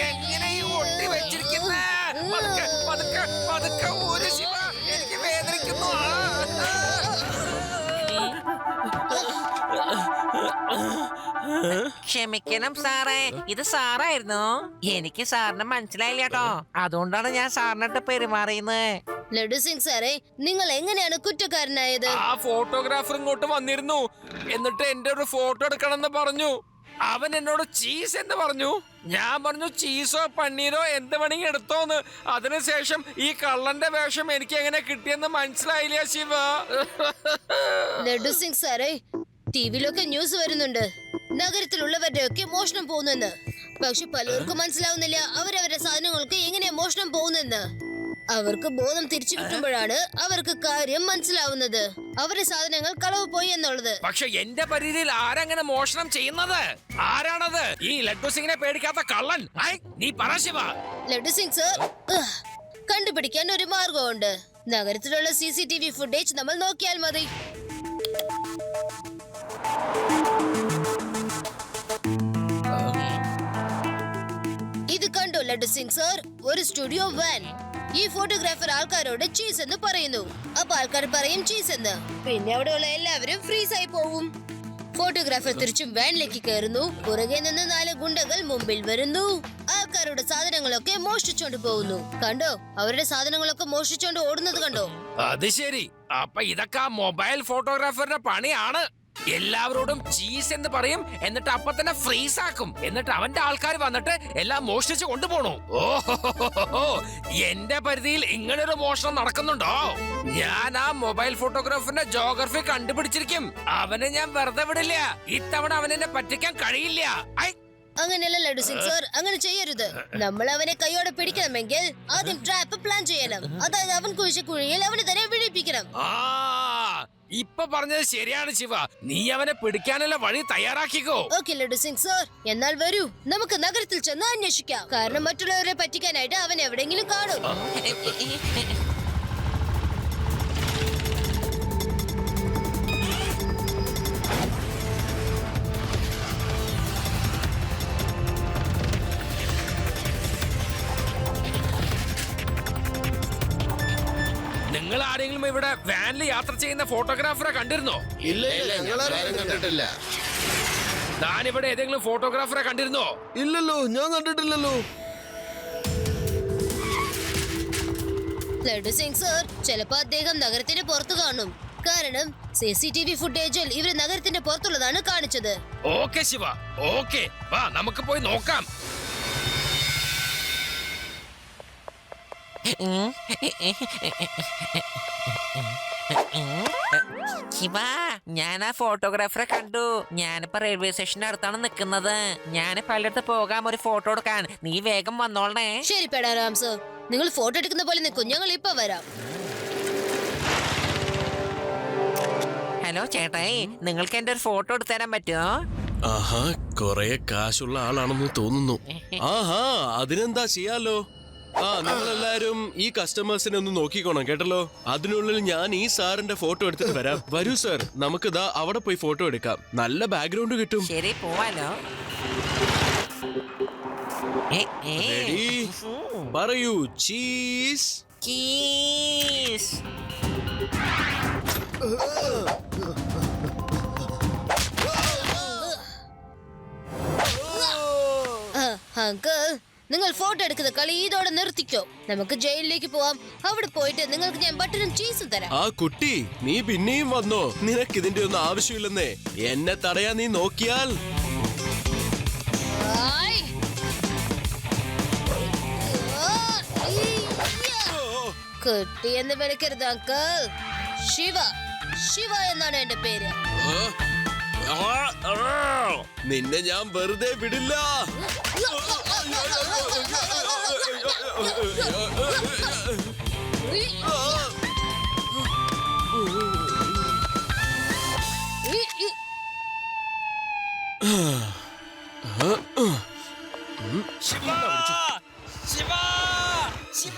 എങ്ങനെ ഈ ഒട്ടി വെച്ചിരിക്കുന്ന? പതുക്കെ പതുക്കെ പതുക്കെ ഊര് ശിവ, എനിക്ക് വേദനിക്കുന്നു. ക്ഷമിക്കണം സാറേ, ഇത് സാറായിരുന്നു. എനിക്ക് സാറിനെ മനസ്സിലായില്ല കേട്ടോ. അതുകൊണ്ടാണ് ഞാൻ സാറിനിട്ട് പെരുമാറിയുന്നത്. ലഡ്ഡു സിംഗ് സാറേ, നിങ്ങൾ എങ്ങനെയാണ് കുറ്റക്കാരനായത്? ആ ഫോട്ടോഗ്രാഫർ ഇങ്ങോട്ട് വന്നിരുന്നു. എന്നിട്ട് എന്റെ ഒരു ഫോട്ടോ എടുക്കണമെന്ന് പറഞ്ഞു. അവൻ എന്നോട് ചീസ് എന്ന് പറഞ്ഞു. ഞാൻ പറഞ്ഞു ചീസോ പന്നീരോ എന്ത് വേണമെങ്കിൽ എടുത്തോന്ന്. അതിനുശേഷം ഈ കള്ളന്റെ വേഷം എനിക്ക് എങ്ങനെ കിട്ടിയെന്ന് മനസ്സിലായില്ല ശിവ. ലഡ്ഡു സിംഗ് സാറേ, ടിവിയിലൊക്കെ ന്യൂസ് വരുന്നുണ്ട് നഗരത്തിലുള്ളവരുടെ ഒക്കെ മോഷണം പോകുന്നെന്ന്. പക്ഷെ പലർക്കും മനസ്സിലാവുന്നില്ല അവരവരുടെ സാധനങ്ങൾക്ക് എങ്ങനെയാ മോഷണം പോകുന്നെന്ന്. അവർക്ക് ബോധം തിരിച്ചു കിട്ടുമ്പോഴാണ് അവർക്ക് കാര്യം മനസ്സിലാവുന്നത്. അവരുടെ സാധനങ്ങൾ കളവ് പോയി എന്നുള്ളത്. പക്ഷെ എന്റെ പരിധിയിൽ ആരങ്ങനെ മോഷണം ചെയ്യുന്നത്? ആരാണത്? ഈ ലഡ്ഡു സിംഗിനെ പേടിക്കാത്ത കള്ളൻ? നീ പറ ശിവ. ലഡ്ഡു സിംഗ് സർ, കണ്ടുപിടിക്കാൻ ഒരു മാർഗമുണ്ട്. നഗരത്തിലുള്ള CCTV ഫുട്ടേജ് നമ്മൾ നോക്കിയാൽ മതി. ഇത് കണ്ടോ ലഡ്ഡു സിംഗ് സർ, ഒരു സ്റ്റുഡിയോ വാൻ. ഈ ഫോട്ടോഗ്രാഫർ ആൾക്കാരോട് ചീസ് എന്ന് പറയുന്നു. അപ്പൊ ആൾക്കാർ പറയും ചീസ് എന്ന്. പിന്നെ അവിടെയുള്ള എല്ലാവരും ഫ്രീസ് ആയി പോവും. ഫോട്ടോഗ്രാഫർ തിരിച്ചും വാനിലേക്ക് കയറുന്നു. പുറകെ നിന്ന് 4 ഗുണ്ടകൾ മുമ്പിൽ വരുന്നു. ആൾക്കാരുടെ സാധനങ്ങളൊക്കെ മോഷ്ടിച്ചോണ്ട് പോകുന്നു. കണ്ടോ, അവരുടെ സാധനങ്ങളൊക്കെ മോഷ്ടിച്ചോണ്ട് ഓടുന്നത് കണ്ടോ? അത് ശരി. അപ്പൊ ഇതൊക്കെ ആ മൊബൈൽ ഫോട്ടോഗ്രാഫറുടെ പണിയാണ്. എല്ലാവരോടും ചീസ് എന്ന് പറയും, എന്നിട്ട് അപ്പൊ തന്നെ ഫ്രീസ് ആക്കും. എന്നിട്ട് അവന്റെ ആൾക്കാർ വന്നിട്ട് എല്ലാം മോഷ്ടിച്ച് കൊണ്ടുപോണു. ഓഹോ, എന്റെ പരിധിയിൽ ഇങ്ങനൊരു മോഷണം നടക്കുന്നുണ്ടോ? ഞാൻ ആ മൊബൈൽ ഫോട്ടോഗ്രാഫറിന്റെ ജോഗ്രഫി കണ്ടുപിടിച്ചിരിക്കും. അവനെ ഞാൻ വെറുതെ വിടില്ല. ഇത്തവണ അവനെന്നെ പറ്റിക്കാൻ കഴിയില്ല. അങ്ങനെയല്ല ലഡ്ഡു സിംഗ് സർ, അങ്ങനെ ചെയ്യരുത്. നമ്മൾ അവനെ കൈയോടെ പിടിക്കണമെങ്കിൽ ആദ്യം ട്രാപ്പ് പ്ലാൻ ചെയ്യണം. അതായത് അവൻ കുഴിച്ച കുഴിയിൽ അവനെ തന്നെ വിടിപ്പിക്കണം. ഇപ്പൊ പറഞ്ഞത് ശരിയാണ് ശിവ. നീ അവനെ പിടിക്കാനുള്ള വഴി തയ്യാറാക്കിക്കോ. ഓക്കെ ലഡ്ഡു സിംഗ് സർ, എന്നാൽ വരൂ, നമുക്ക് നഗരത്തിൽ ചെന്ന് അന്വേഷിക്കാം. കാരണം മറ്റുള്ളവരെ പറ്റിക്കാനായിട്ട് അവൻ എവിടെയെങ്കിലും കാണും. നിങ്ങൾ ആരെങ്കിലും ഇവിടെ വാനിൽ യാത്ര ചെയ്യുന്ന ഫോട്ടോഗ്രാഫറെ കണ്ടിരുന്നോ? ഇല്ല, ഞങ്ങളാരും കണ്ടിട്ടില്ല. താനിവിടെ ഏതെങ്കിലും ഫോട്ടോഗ്രാഫറെ കണ്ടിരുന്നോ? ഇല്ലല്ലോ, ഞാൻ കണ്ടിട്ടില്ലല്ലോ. ലഡ്ഡു സിംഗ് സർ, ചിലപ്പോ അദ്ദേഹം നഗരത്തിന് പുറത്തു കാണും. കാരണം CCTV ഫുട്ടേജിൽ ഇവര് നഗരത്തിന്റെ പുറത്തുള്ളതാണ് കാണിച്ചത്. ഓക്കെ ശിവ, ഓക്കെ, വാ നമുക്ക് പോയി നോക്കാം. ശിവ, ഞാൻ ആ ഫോട്ടോഗ്രാഫറെ കണ്ടു. ഞാനിപ്പോ റെയിൽവേ സ്റ്റേഷന്റെ അടുത്താണ് നിൽക്കുന്നത്. ഞാൻ പലയിടത്ത് പോകാം ഒരു ഫോട്ടോ എടുക്കാൻ. നീ വേഗം വന്നോളണേ. ശരി പേടാറാം സർ, നിങ്ങൾ ഫോട്ടോ എടുക്കുന്ന പോലെ നിൽക്കും. ഞങ്ങൾ ഇപ്പൊ വരാം. ഹലോ ചേട്ടായി, നിങ്ങൾക്ക് എന്റെ ഒരു ഫോട്ടോ എടുത്തു തരാൻ പറ്റുമോ? ആഹാ, കൊറേ കാശുള്ള ആളാണെന്ന് തോന്നുന്നു. ആഹാ, അതിനെന്താ ചെയ്യാലോ. നിങ്ങളെല്ലാരും ഈ കസ്റ്റമേഴ്സിനെ ഒന്ന് നോക്കിക്കോണം കേട്ടല്ലോ. അതിനുള്ളിൽ ഞാൻ ഈ സാറിന്റെ ഫോട്ടോ എടുത്തിട്ട് വരാം. വരൂ സാർ, നമുക്ക് ദാ അവിടെ പോയി ഫോട്ടോ എടുക്കാം. നല്ല ബാക്ക്ഗ്രൗണ്ട് കിട്ടും. ശരി, പോവാലോ. റെഡി പറയൂ ചീസ് ചീസ്. അങ്കിൾ, നിങ്ങൾ ഫോട്ടോ എടുക്കുന്ന കളി ഇതോടെ നിർത്തിക്കോ. നമുക്ക് ജയിലിലേക്ക് പോവാം. അവിടെ പോയിട്ട് നിങ്ങൾക്ക് ഞാൻ ബട്ടറും ചീസും തരാം. ആ കുട്ടി, നീ പിന്നെയും വന്നോ? നിനക്ക് ഇതിന്റെ ഒന്നും ആവശ്യമില്ലെന്നേ. എന്നെ തടയാൻ നീ നോക്കിയാൽ ആയ്. കുട്ടി എന്ന് വിളിക്കരുത് അങ്കിൾ. ശിവ, ശിവ എന്നാണ് എന്റെ പേര്. നിന്നെ ഞാൻ വെറുതെ വിടില്ല. ശിവ, ശിവ, ശിവ.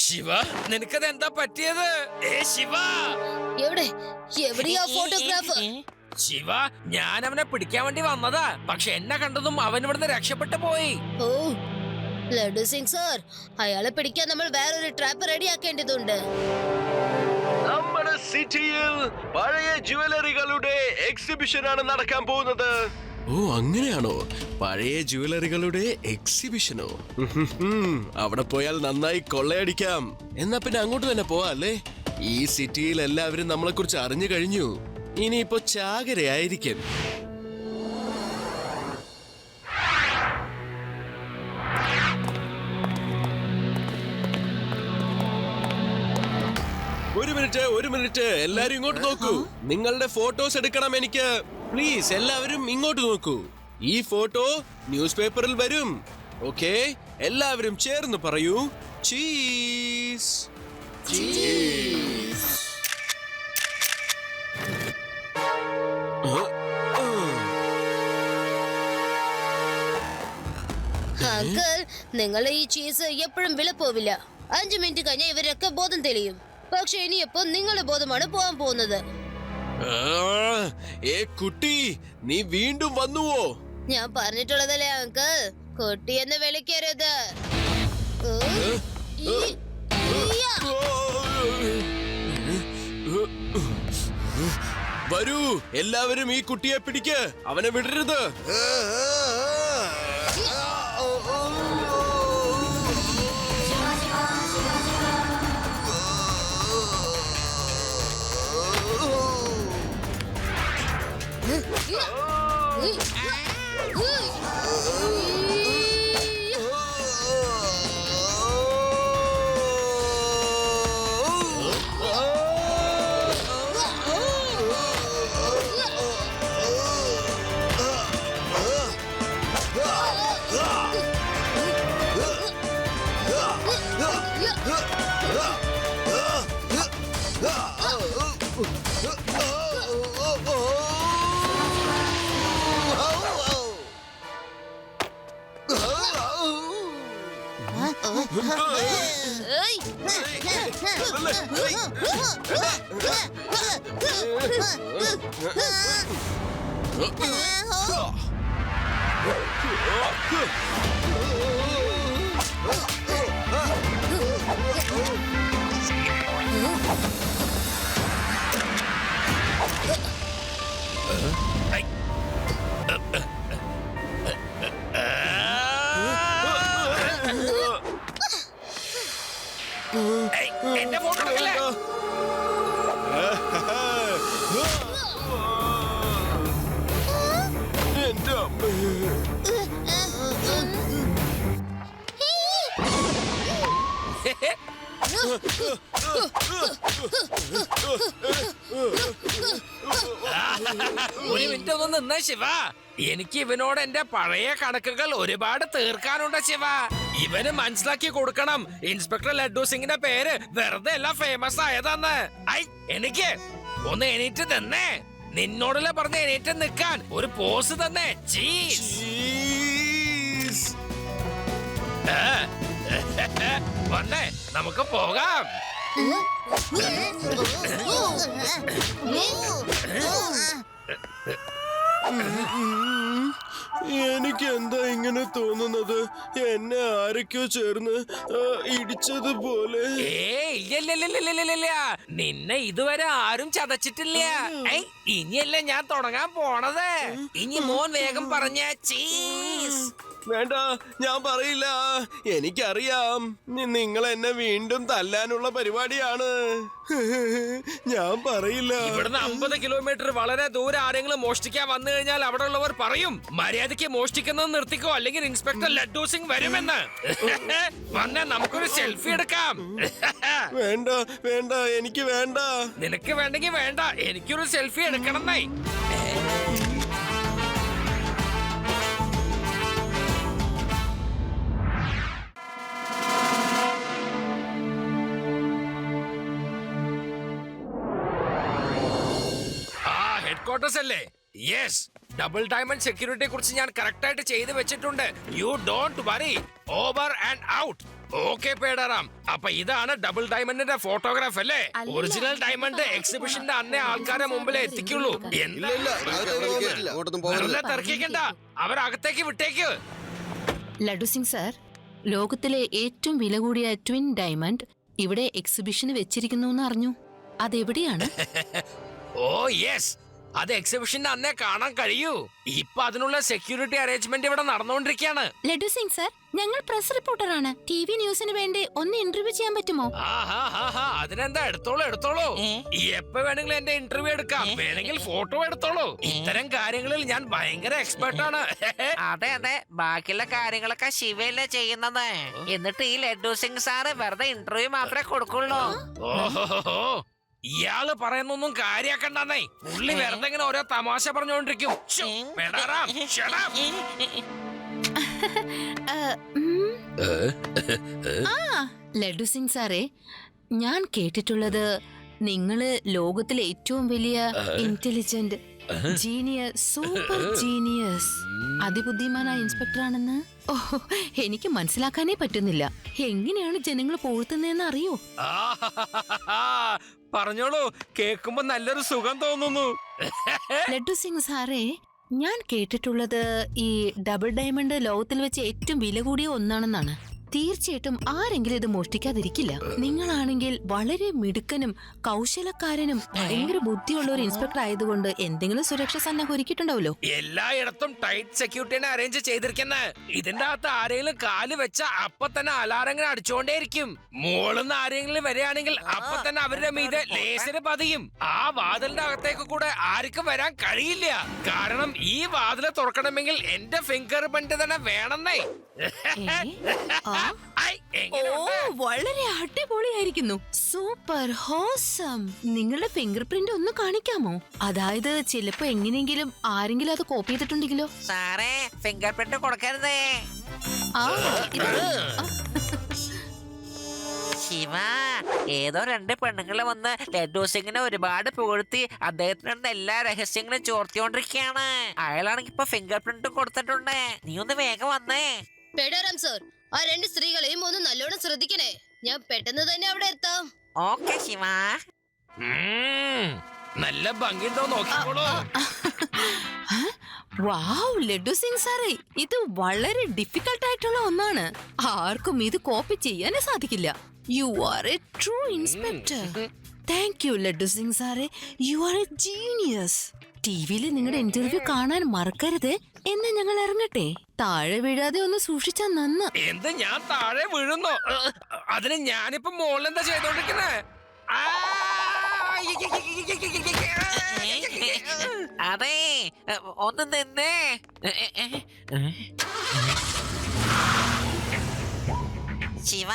ശിവ, നിനക്കത് എന്താ പറ്റിയത്? ശിവ, എവിടെയാ ഫോട്ടോഗ്രാഫർ? ശിവ, ഞാൻ അവനെ പിടിക്കാൻ വേണ്ടി വന്നതാ. പക്ഷെ എന്നെ കണ്ടതും അവൻ ഇവിടുന്ന് രക്ഷപ്പെട്ടു പോയി. ഓ, ലഡു സിംഗ് സാർ, അയാളെ പിടിക്കാൻ നമ്മൾ വേറൊരു ട്രാപ്പ് റെഡിയാക്കേണ്ടതുണ്ട്. നമ്മുടെ സിറ്റിയിൽ പഴയ ജുവലറികളുടെ എക്സിബിഷൻ ആണ് നടക്കാൻ പോകുന്നത്. ഓ, അങ്ങനെയാണോ? പഴയ ജുവലറികളുടെ എക്സിബിഷനോ? അവിടെ പോയാൽ നന്നായി കൊള്ളയടിക്കാം. എന്നാ പിന്നെ അങ്ങോട്ട് തന്നെ പോവാ അല്ലേ? ഈ സിറ്റിയിൽ എല്ലാവരും നമ്മളെ കുറിച്ച് അറിഞ്ഞു കഴിഞ്ഞു. ഇനിയിപ്പോ ചാകരയായിരിക്കും. ഒരു മിനിറ്റ്, എല്ലാരും ഇങ്ങോട്ട് നോക്കൂ. നിങ്ങളുടെ ഫോട്ടോസ് എടുക്കണം എനിക്ക്. പ്ലീസ് എല്ലാവരും ഇങ്ങോട്ട് നോക്കൂ. ഈ ഫോട്ടോ ന്യൂസ് പേപ്പറിൽ വരും. ഓക്കെ, എല്ലാവരും ചേർന്ന് പറയൂ ചീസ്. അങ്കിൾ, നിങ്ങളെ ഈ ചീസ് എപ്പോഴും വില പോവില്ല. 5 മിനിറ്റ് കഴിഞ്ഞാൽ ഇവരൊക്കെ ബോധം തെളിയും. പക്ഷെ ഇനിയിപ്പോ നിങ്ങളുടെ ബോധമാണ് പോവാൻ പോകുന്നത്. കുട്ടി, നീ വീണ്ടും വന്നുവോ? ഞാൻ പറഞ്ഞിട്ടുള്ളതല്ലേ അങ്കിൾ, കുട്ടി എന്ന് വിളിക്കരുത്. വരൂ, എല്ലാവരും ഈ കുട്ടിയെ പിടിക്ക്. അവനെ വിടരുത്. എന്റെ ഫോട്ടോ എടുക്കല്ലേ? എന്റെ അമ്മ. ഒരു മിനിറ്റ് ഒന്ന് നിന്ന ശിവ. എനിക്ക് ഇവനോട് എന്റെ പഴയ കണക്കുകൾ ഒരുപാട് തീർക്കാനുണ്ട് ശിവ. ഇവന് മനസ്സിലാക്കി കൊടുക്കണം ഇൻസ്പെക്ടർ ലഡ്ഡു സിംഗിന്റെ പേര് വെറുതെ അല്ല ഫേമസ് ആയതാന്ന്. എനിക്ക് ഒന്ന് എണീറ്റ് തന്നെ. നിന്നോടല്ലേ പറഞ്ഞ എണീറ്റ് നിൽക്കാൻ. ഒരു പോസ് തന്നെ. ചീസ്. വന്നേ നമുക്ക് പോകാം. എനിക്ക് എന്താ ഇങ്ങനെ തോന്നുന്നത്? എന്നെ ആരൊക്കെയോ ചേർന്ന് ഇടിച്ചതുപോലെ. ഇല്ല, നിന്നെ ഇതുവരെ ആരും ചതച്ചിട്ടില്ല. ഇനിയല്ലേ ഞാൻ തുടങ്ങാൻ പോണത്. ഇനി മോൻ വേഗം പറഞ്ഞ ചീസ്. വേണ്ട, ഞാൻ പറയില്ല. എനിക്കറിയാം നിങ്ങൾ എന്നെ വീണ്ടും തല്ലാനുള്ള പരിപാടിയാണ്. ഞാൻ പറയില്ല. ഇവിടുന്ന് 50 കിലോമീറ്റർ വളരെ ദൂരെ ആരെങ്കിലും മോഷ്ടിക്കാൻ വന്നു കഴിഞ്ഞാൽ അവിടെ ഉള്ളവർ പറയും മര്യാദയ്ക്ക് മോഷ്ടിക്കുന്നത് നിർത്തിക്കോ, അല്ലെങ്കിൽ ഇൻസ്പെക്ടർ ലഡ്ഡു സിംഗ് വരുമെന്ന്. വന്നേ നമുക്കൊരു സെൽഫി എടുക്കാം. വേണ്ട വേണ്ട, എനിക്ക് വേണ്ട. നിനക്ക് വേണ്ടെങ്കിൽ വേണ്ട, എനിക്കൊരു സെൽഫി എടുക്കണമെന്നേ. ഹെഡ്ക്വാർട്ടേഴ്സ് അല്ലേ? യെസ്, ഡബിൾ ഡയമണ്ട് സെക്യൂരിറ്റിയെ കുറിച്ച് ഞാൻ കറക്റ്റ് ആയിട്ട് ചെയ്ത് വെച്ചിട്ടുണ്ട്. You don't worry, over and out. Okay പേടറാം. അപ്പൊ ഇതാണ് ഡബിൾ ഡയമണ്ടിന്റെ ഫോട്ടോഗ്രാഫ് അല്ലേ? ഒറിജിനൽ ഡയമണ്ട് എക്സിബിഷന്റെ അന്നേ ആൾക്കാരെ മുമ്പിൽ എത്തിക്കുള്ളൂ. തർക്കിക്കണ്ട, അവരകത്തേക്ക് വിട്ടേക്ക്. ലഡു സിംഗ് സാർ, ലോകത്തിലെ ഏറ്റവും വില കൂടിയ ട്വിൻ ഡയമണ്ട് ഇവിടെ എക്സിബിഷന് വെച്ചിരിക്കുന്നു എന്ന് അറിഞ്ഞു. അതെവിടെയാണ്? ഓ യെസ്, അത് എക്സിബിഷന്റെ അന്നേ കാണാൻ കഴിയൂ. ഇപ്പൊ അതിനുള്ള സെക്യൂരിറ്റി അറേഞ്ച്മെന്റ് ഇവിടെ നടന്നുകൊണ്ടിരിക്കുകയാണ്. ലഡു സിംഗ് സാർ, ഞങ്ങൾ പ്രസ് റിപ്പോർട്ടറാണ്. TV ന്യൂസിന് വേണ്ടി ഒന്ന് ഇന്റർവ്യൂ ചെയ്യാൻ പറ്റുമോ? അതിനെന്താ, എടുത്തോളൂ. എപ്പോ വേണമെങ്കിലും എന്റെ ഇന്റർവ്യൂ എടുക്കാം, വേണമെങ്കിൽ ഫോട്ടോ എടുത്തോളൂ. ഇത്തരം കാര്യങ്ങളിൽ ഞാൻ ഭയങ്കര എക്സ്പെർട്ടാണ്. അതെ അതെ, ബാക്കിയുള്ള കാര്യങ്ങളൊക്കെ ശിവയല്ലേ ചെയ്യുന്നത്. എന്നിട്ട് ഈ ലഡ്ഡു സിംഗ് സാറ് വെറുതെ ഇന്റർവ്യൂ മാത്രമേ കൊടുക്കുള്ളൂ. ഓഹോ, ഇയാള് പറയുന്നൊന്നും കാര്യാക്കണ്ടെന്നേ. പുള്ളി വെറുതെ ഇങ്ങനെ ഓരോ തമാശ പറഞ്ഞോണ്ടിരിക്കും. ലഡു സിംഗ് സാറേ, ഞാൻ കേട്ടിട്ടുള്ളത് നിങ്ങള് ലോകത്തിലെ ഏറ്റവും വലിയ ഇന്റലിജന്റ്, ജീനിയസ്, സൂപ്പർ ജീനിയസ്, അതിബുദ്ധിമാനായ ഇൻസ്പെക്ടർ ആണെന്ന്. ഓ, എനിക്ക് മനസ്സിലാക്കാനേ പറ്റുന്നില്ല. എങ്ങനെയാണ് ജനങ്ങൾ പോഴ്ത്തുന്നതെന്ന് അറിയോ? പറഞ്ഞോളൂ, കേൾക്കുമ്പോ നല്ലൊരു സുഖം തോന്നുന്നു. ലഡു സിംഗ് സാറേ, ഞാൻ കേട്ടിട്ടുള്ളത് ഈ ഡബിൾ ഡയമണ്ട് ലോകത്തിൽ വെച്ച് ഏറ്റവും വില കൂടിയ ഒന്നാണെന്നാണ്. തീർച്ചയായിട്ടും ആരെങ്കിലും ഇത് മോഷ്ടിക്കാതിരിക്കില്ല. നിങ്ങളാണെങ്കിൽ വളരെ മിടുക്കനും കൗശലക്കാരനും ഭയങ്കര ബുദ്ധിയുള്ള ഒരു ഇൻസ്പെക്ടർ ആയതുകൊണ്ട് എന്തെങ്കിലും സുരക്ഷ സന്നാഹം ഒരുക്കിയിട്ടുണ്ടാവല്ലോ. എല്ലായിടത്തും ടൈറ്റ് സെക്യൂരിറ്റിനെ അറേഞ്ച് ചെയ്തിരിക്കുന്ന. ഇതിന്റെ അകത്ത് ആരെങ്കിലും കാല് വെച്ച അപ്പൊ തന്നെ അലാറങ്ങൾ അടിച്ചോണ്ടേയിരിക്കും. മോളിന്ന് ആരെങ്കിലും വരികയാണെങ്കിൽ അപ്പൊ തന്നെ അവരുടെ മീതെ ലേസര് പതിയും. ആ വാതിലിന്റെ അകത്തേക്ക് കൂടെ ആർക്കും വരാൻ കഴിയില്ല. കാരണം ഈ വാതില് തുറക്കണമെങ്കിൽ എന്റെ ഫിംഗർ പ്രിന്റ് തന്നെ വേണമെന്നേ. വളരെ അടിപൊളിയായിരിക്കുന്നു. സൂപ്പർ ഹോസം. നിങ്ങളുടെ ഫിംഗർ പ്രിന്റ് ഒന്ന് കാണിക്കാമോ? അതായത് ചിലപ്പോ എങ്ങനെയെങ്കിലും ആരെങ്കിലും അത് കോപ്പി ചെയ്തിട്ടുണ്ടെങ്കിലോ? സാറേ, ഫിംഗർ പ്രിന്റ് കൊടുക്കരുതേ. ശിവ, ഏതോ 2 പെണ്ണുങ്ങള് വന്ന് ലഡ്ഡു സിംഗിനെ ഒരുപാട് പുകഴ്ത്തി അദ്ദേഹത്തിനുള്ള എല്ലാ രഹസ്യങ്ങളും ചോർത്തിക്കൊണ്ടിരിക്കുകയാണ്. അയാളാണെങ്കിൽ ഇപ്പൊ ഫിംഗർ പ്രിന്റ് കൊടുത്തിട്ടുണ്ട്. നീ ഒന്ന് വേഗം വന്നേ. പേടാറാം സർ, ആ 2 സ്ത്രീകളെയും ഒന്ന് നല്ലോണം ശ്രദ്ധിക്കണേ. ഞാൻ പെട്ടെന്ന് തന്നെ അവിടെ എത്താം. ഓക്കെ ശിവ. നല്ല ഭംഗിയുണ്ടോ നോക്കിക്കോളൂ. വാവ്, ലഡു സിംഗ് സാറേ, ഇത് വളരെ ഡിഫിക്കൽട്ട് ആയിട്ടുള്ള ഒന്നാണ്. ആർക്കും ഇത് കോപ്പി ചെയ്യാനേ സാധിക്കില്ല. You are A true inspector. Thank you laddu Singh സാറേ, യു ആർ എ ജീനിയസ്. ടിവിയിൽ നിങ്ങളുടെ ഇന്റർവ്യൂ കാണാൻ മറക്കരുത്. എന്നാ ഞങ്ങൾ ഇറങ്ങട്ടെ. താഴെ വീഴാതെ ഒന്ന് സൂക്ഷിച്ചാ നന്ന്. എന്ത്, ഞാൻ താഴെ വീഴുന്നോ? അതിന് ഞാനിപ്പോ മോളിലെന്താ ചെയ്തോണ്ടിരിക്കുന്നേ? അതെ, ഒന്ന് നിന്നേ. ശിവ,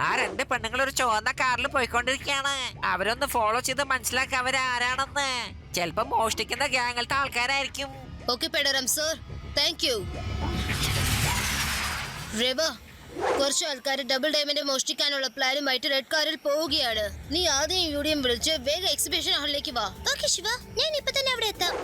ആ 2 പെണ്ണുങ്ങൾ ഒരു ചുവന്ന കാറിൽ പോയിക്കൊണ്ടിരിക്കുകയാണ്. അവരൊന്ന് ഫോളോ ചെയ്ത് മനസ്സിലാക്കി അവരാരാണെന്ന്. ചിലപ്പോ മോഷ്ടിക്കുന്ന ഗ്യാങ്ങിലത്തെ ആൾക്കാരായിരിക്കും. ഓക്കെ പേടാറാം സർ, താങ്ക് യു. രേബ, കുറച്ച് ആൾക്കാർ ഡബിൾ ഡയമണ്ട് മോഷ്ടിക്കാനുള്ള പ്ലാനുമായിട്ട് റെഡ് കാറിൽ പോവുകയാണ്. നീ ആദ്യം യൂഡിയം വിളിച്ച് വേഗം എക്സിബിഷൻ ഹാളിലേക്ക് വാ. ഓക്കെ ശിവ, ഞാൻ ഇപ്പൊ തന്നെ അവിടെ എത്താം.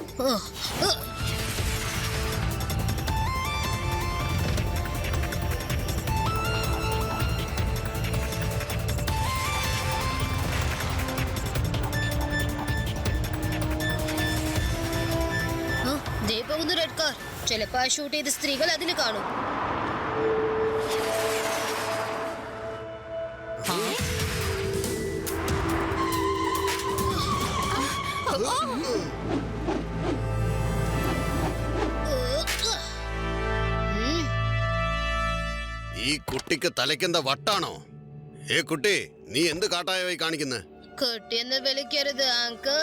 കാർ. ചിലപ്പോ ആ ഷൂട്ട് ചെയ്ത സ്ത്രീകൾ അതിൽ കാണും. ഈ കുട്ടിക്ക് തലയ്ക്കെന്താ വട്ടാണോ? ഏ കുട്ടി, നീ എന്ത് കാട്ടായവായി കാണിക്കുന്നത്? കുട്ടിയെന്ന് വിളിക്കരുത് അങ്കിൾ.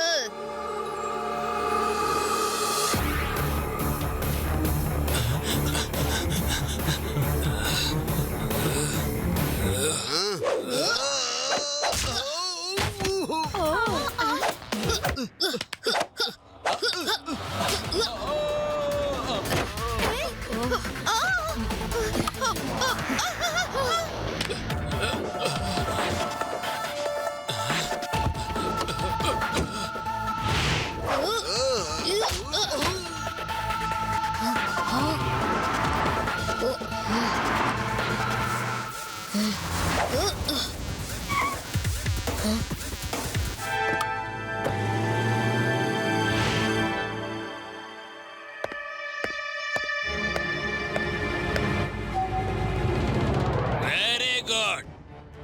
Very good.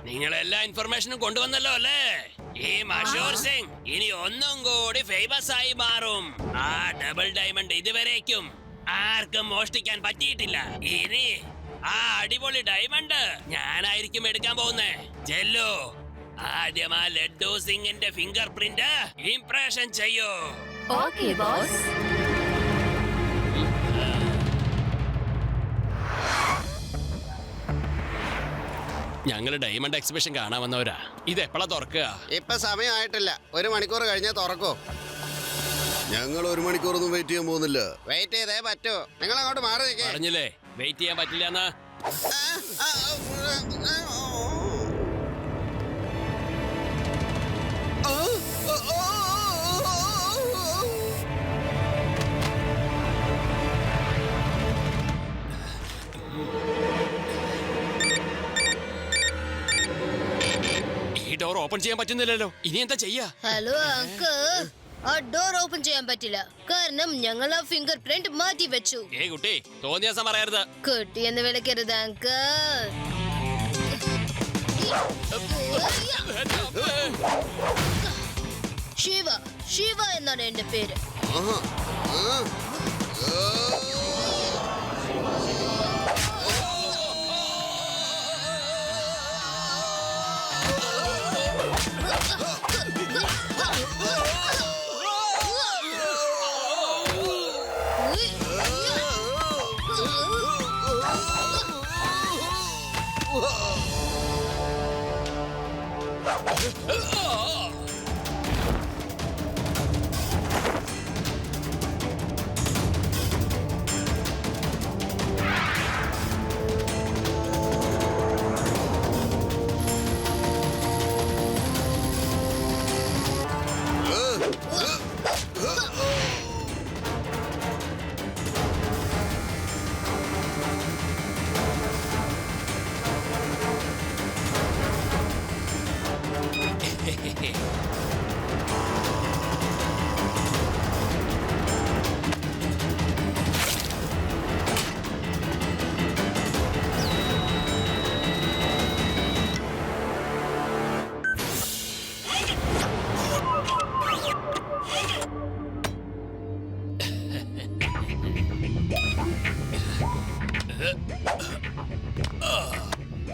നിങ്ങൾ എല്ലാ ഇൻഫർമേഷനും കൊണ്ടുവന്നല്ലോ അല്ലേ? ഈ മഷൂർ സിംഗ് ഇനി ഒന്നും കൂടി ഫേമസ് ആയി മാറും. ആ ഡബിൾ ഡയമണ്ട് ഇതുവരേക്കും ആർക്കും മോഷ്ടിക്കാൻ പറ്റിയിട്ടില്ല. ഇനി ആ അടിപൊളി ഡയമണ്ട് ഞാനായിരിക്കും എടുക്കാൻ പോകുന്നേ. ചെല്ലു, ആദ്യം ആ ലഡ്ഡു സിംഗിന്റെ ഫിംഗർ പ്രിന്റ് ഇംപ്രഷൻ ചെയ്യൂ. Okay boss. ഞങ്ങള് ഡയമണ്ട് എക്സിബിഷൻ കാണാൻ വന്നവരാ. ഇത് എപ്പോഴാ തുറക്കുക? ഇപ്പൊ സമയമായിട്ടില്ല. 1 മണിക്കൂർ കഴിഞ്ഞാ തുറക്കോ? ഞങ്ങൾ 1 മണിക്കൂറൊന്നും വെയിറ്റ് ചെയ്യാൻ പോകുന്നില്ല. വെയിറ്റ് ചെയ്തേ പറ്റൂ. നിങ്ങൾ അങ്ങോട്ട് മാറി നിൽക്കേ. പറഞ്ഞില്ലേ വെയിറ്റ് ചെയ്യാൻ പറ്റില്ല എന്ന്. ഈ ഡോർ ഓപ്പൺ ചെയ്യാൻ പറ്റുന്നില്ലല്ലോ. ഇനി എന്താ ചെയ്യാ? ഹലോ അങ്കിൾ, ആ ഡോർ ഓപ്പൺ ചെയ്യാൻ പറ്റില്ല. കാരണം ഞങ്ങൾ ആ ഫിംഗർ പ്രിന്റ് മാറ്റി വെച്ചു. ഏ കുട്ടി, തോന്നിയ ദിവസം പറയരുത്. കുട്ടി എന്ന് വിളിക്കരുത് അങ്കിൾ. ശിവ, ശിവ എന്നാണ് എന്റെ പേര്.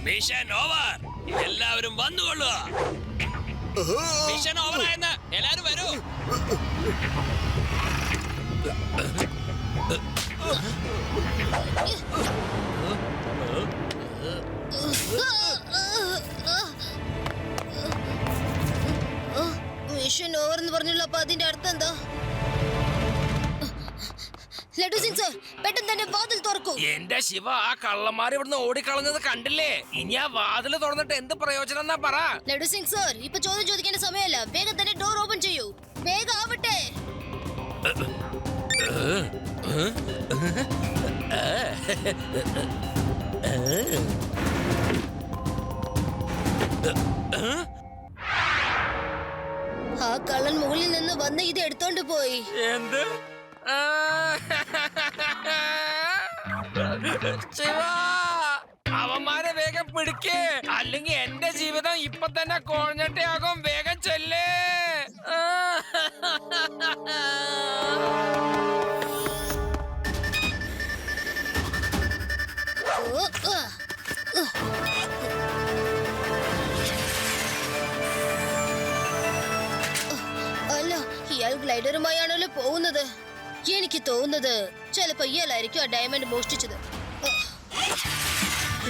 Mission over. എല്ലാവരും വന്നുകൊള്ളുക. മിഷൻ ഓവർ ആയെന്ന് എല്ലാരും വരൂ. മിഷൻ ഓവർ എന്ന് പറഞ്ഞുള്ള അപ്പൊ അതിന്റെ അർത്ഥം എന്താ? ലഡു സിംഗ് സർ, പെട്ടെന്ന് തന്നെ വാതിൽ തുറക്കൂ. എന്റെ ശിവ, ആ കള്ളന്മാർ ഇവിടുന്ന് ഓടിക്കളഞ്ഞത് കണ്ടില്ലേ? ഇനി ആ വാതിൽ തുറന്നിട്ട് എന്ത് പ്രയോജനം എന്നാ പറ. ലഡു സിംഗ് സർ, ഇപ്പൊ ചോദ്യം ചോദിക്കേണ്ട സമയമല്ല. വേഗം തന്നെ ഡോർ ഓപ്പൺ ചെയ്യൂ. വേഗം ആവട്ടെ. ആ കള്ളൻ മുകളിൽ നിന്ന് വന്ന് ഇത് എടുത്തോണ്ട് പോയി. എന്ത്? ശിവ, അവന്മാരെ വേഗം പിടിക്ക്, അല്ലെങ്കിൽ എന്റെ ജീവിതം ഇപ്പൊ തന്നെ കോഴഞ്ഞിട്ടാകും. വേഗം ചെല്ലേ. അല്ല, ഇയാൾ ഗ്ലൈഡറുമായാണല്ലോ പോകുന്നത്. എനിക്ക് തോന്നുന്നത് ചിലപ്പോ ഇയാളായിരിക്കും ആ ഡയമണ്ട് മോഷ്ടിച്ചത്.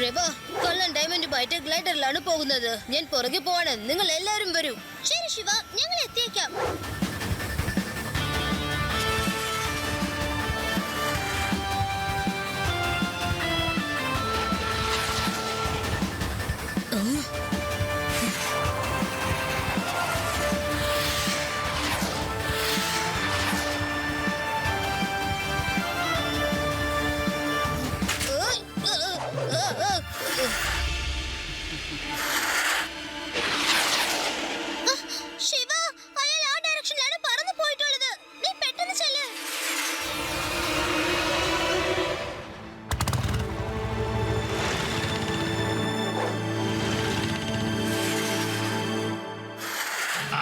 രവ, കള്ളൻ ഡയമണ്ടുമായിട്ട് ഗ്ലൈഡറിലാണ് പോകുന്നത്. ഞാൻ പുറകെ പോവാണ്. നിങ്ങൾ എല്ലാവരും വരൂ. ശരി ശിവ, ഞങ്ങൾ എത്തിയേക്കാം. ശിവ, അയാൾ ആ ഡയറക്ഷനിലാണ് പറന്നു പോയിട്ടുള്ളത്. നീ പെട്ടെന്ന് ചെല്ല്.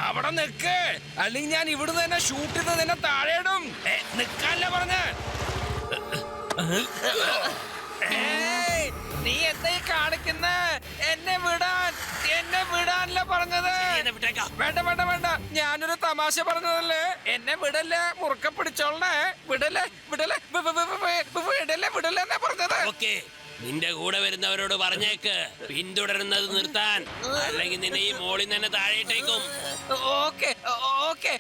അവിടെ നിക്ക്, അല്ലെങ്കിൽ ഞാൻ ഇവിടുന്ന് തന്നെ ഷൂട്ട് ചെയ്ത് നിന്നെ താഴെ ഇടും. നിക്കാനല്ല പറഞ്ഞ്. നീ എന്താ കാണിക്കുന്ന? എന്നെ വിടാനല്ല പറഞ്ഞത്. വേണ്ട വേണ്ട വേണ്ട, ഞാനൊരു തമാശ പറഞ്ഞതല്ലേ. എന്നെ വിടല്ലേ, മുറുക്ക പിടിച്ചോളണേ. വിടല്ലേ വിടല്ലേ വിടല്ലേ വിടല്ലേ എന്നാ പറഞ്ഞത്. ഓക്കേ, നിന്റെ കൂടെ വരുന്നവരോട് പറഞ്ഞേക്ക് പിന്തുടരുന്നത് നിർത്താൻ, അല്ലെങ്കിൽ നിന്നെ ഈ മോളിൽ തന്നെ താഴെയിട്ടേക്കും. ഓക്കെ ഓക്കെ,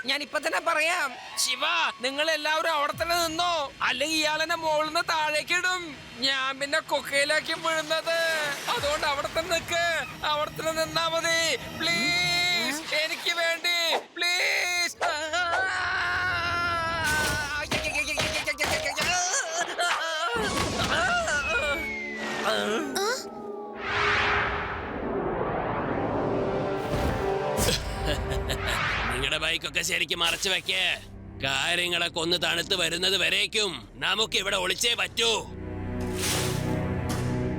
ഞാൻ ഇപ്പൊ തന്നെ പറയാം. ശിവ, നിങ്ങൾ എല്ലാവരും അവിടെ തന്നെ നിന്നോ, അല്ലെങ്കിൽ ഇയാളെന്നെ മോളിൽ നിന്ന് താഴേക്ക് ഇടും. ഞാൻ പിന്നെ കൊക്കയിലാക്കി വീഴുന്നത്. അതുകൊണ്ട് അവിടെ തന്നെ നിക്ക്, അവിടെ തന്നെ നിന്നാ മതി. പ്ലീസ്, എനിക്ക് വേണ്ടി പ്ലീസ്. നിങ്ങളുടെ ബൈക്കൊക്കെ ശരിക്കും മറച്ചു വെക്കേ. കാര്യങ്ങളൊക്കെ ഒന്ന് തണുത്ത് വരുന്നത് വരേക്കും നമുക്ക് ഇവിടെ ഒളിച്ചേ പറ്റൂ.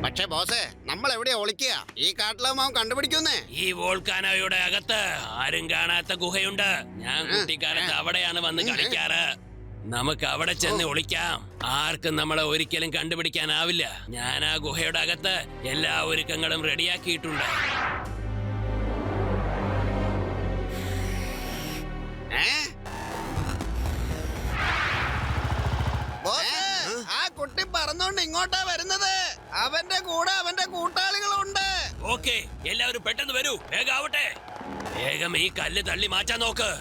പക്ഷേ ബോസേ, നമ്മൾ എവിടെയാ ഒളിക്കുക? ഈ കാട്ടിലാവും കണ്ടുപിടിക്കുന്നേ. ഈ വോൾക്കാനോയുടെ അകത്ത് ആരും കാണാത്ത ഗുഹയുണ്ട്. ഞാൻ കുട്ടിക്കാലത്ത് അവിടെയാണ് വന്ന് കളിക്കാറ്. നമുക്ക് അവിടെ ചെന്ന് ഒളിക്കാം. ആർക്കും നമ്മളെ ഒരിക്കലും കണ്ടുപിടിക്കാനാവില്ല. ഞാൻ ആ ഗുഹയുടെ അകത്ത് എല്ലാ ഒരുക്കങ്ങളും റെഡിയാക്കിയിട്ടുണ്ട്. ആ കുട്ടി പറന്നോണ്ട് ഇങ്ങോട്ടാ വരുന്നത്. അവന്റെ കൂടെ അവന്റെ കൂട്ടാളികളുണ്ട്. ഓക്കെ, എല്ലാവരും പെട്ടെന്ന് വരൂ. വേഗം ആവട്ടെ. വേഗം ഈ കല്ല് തള്ളി മാറ്റാൻ നോക്ക്.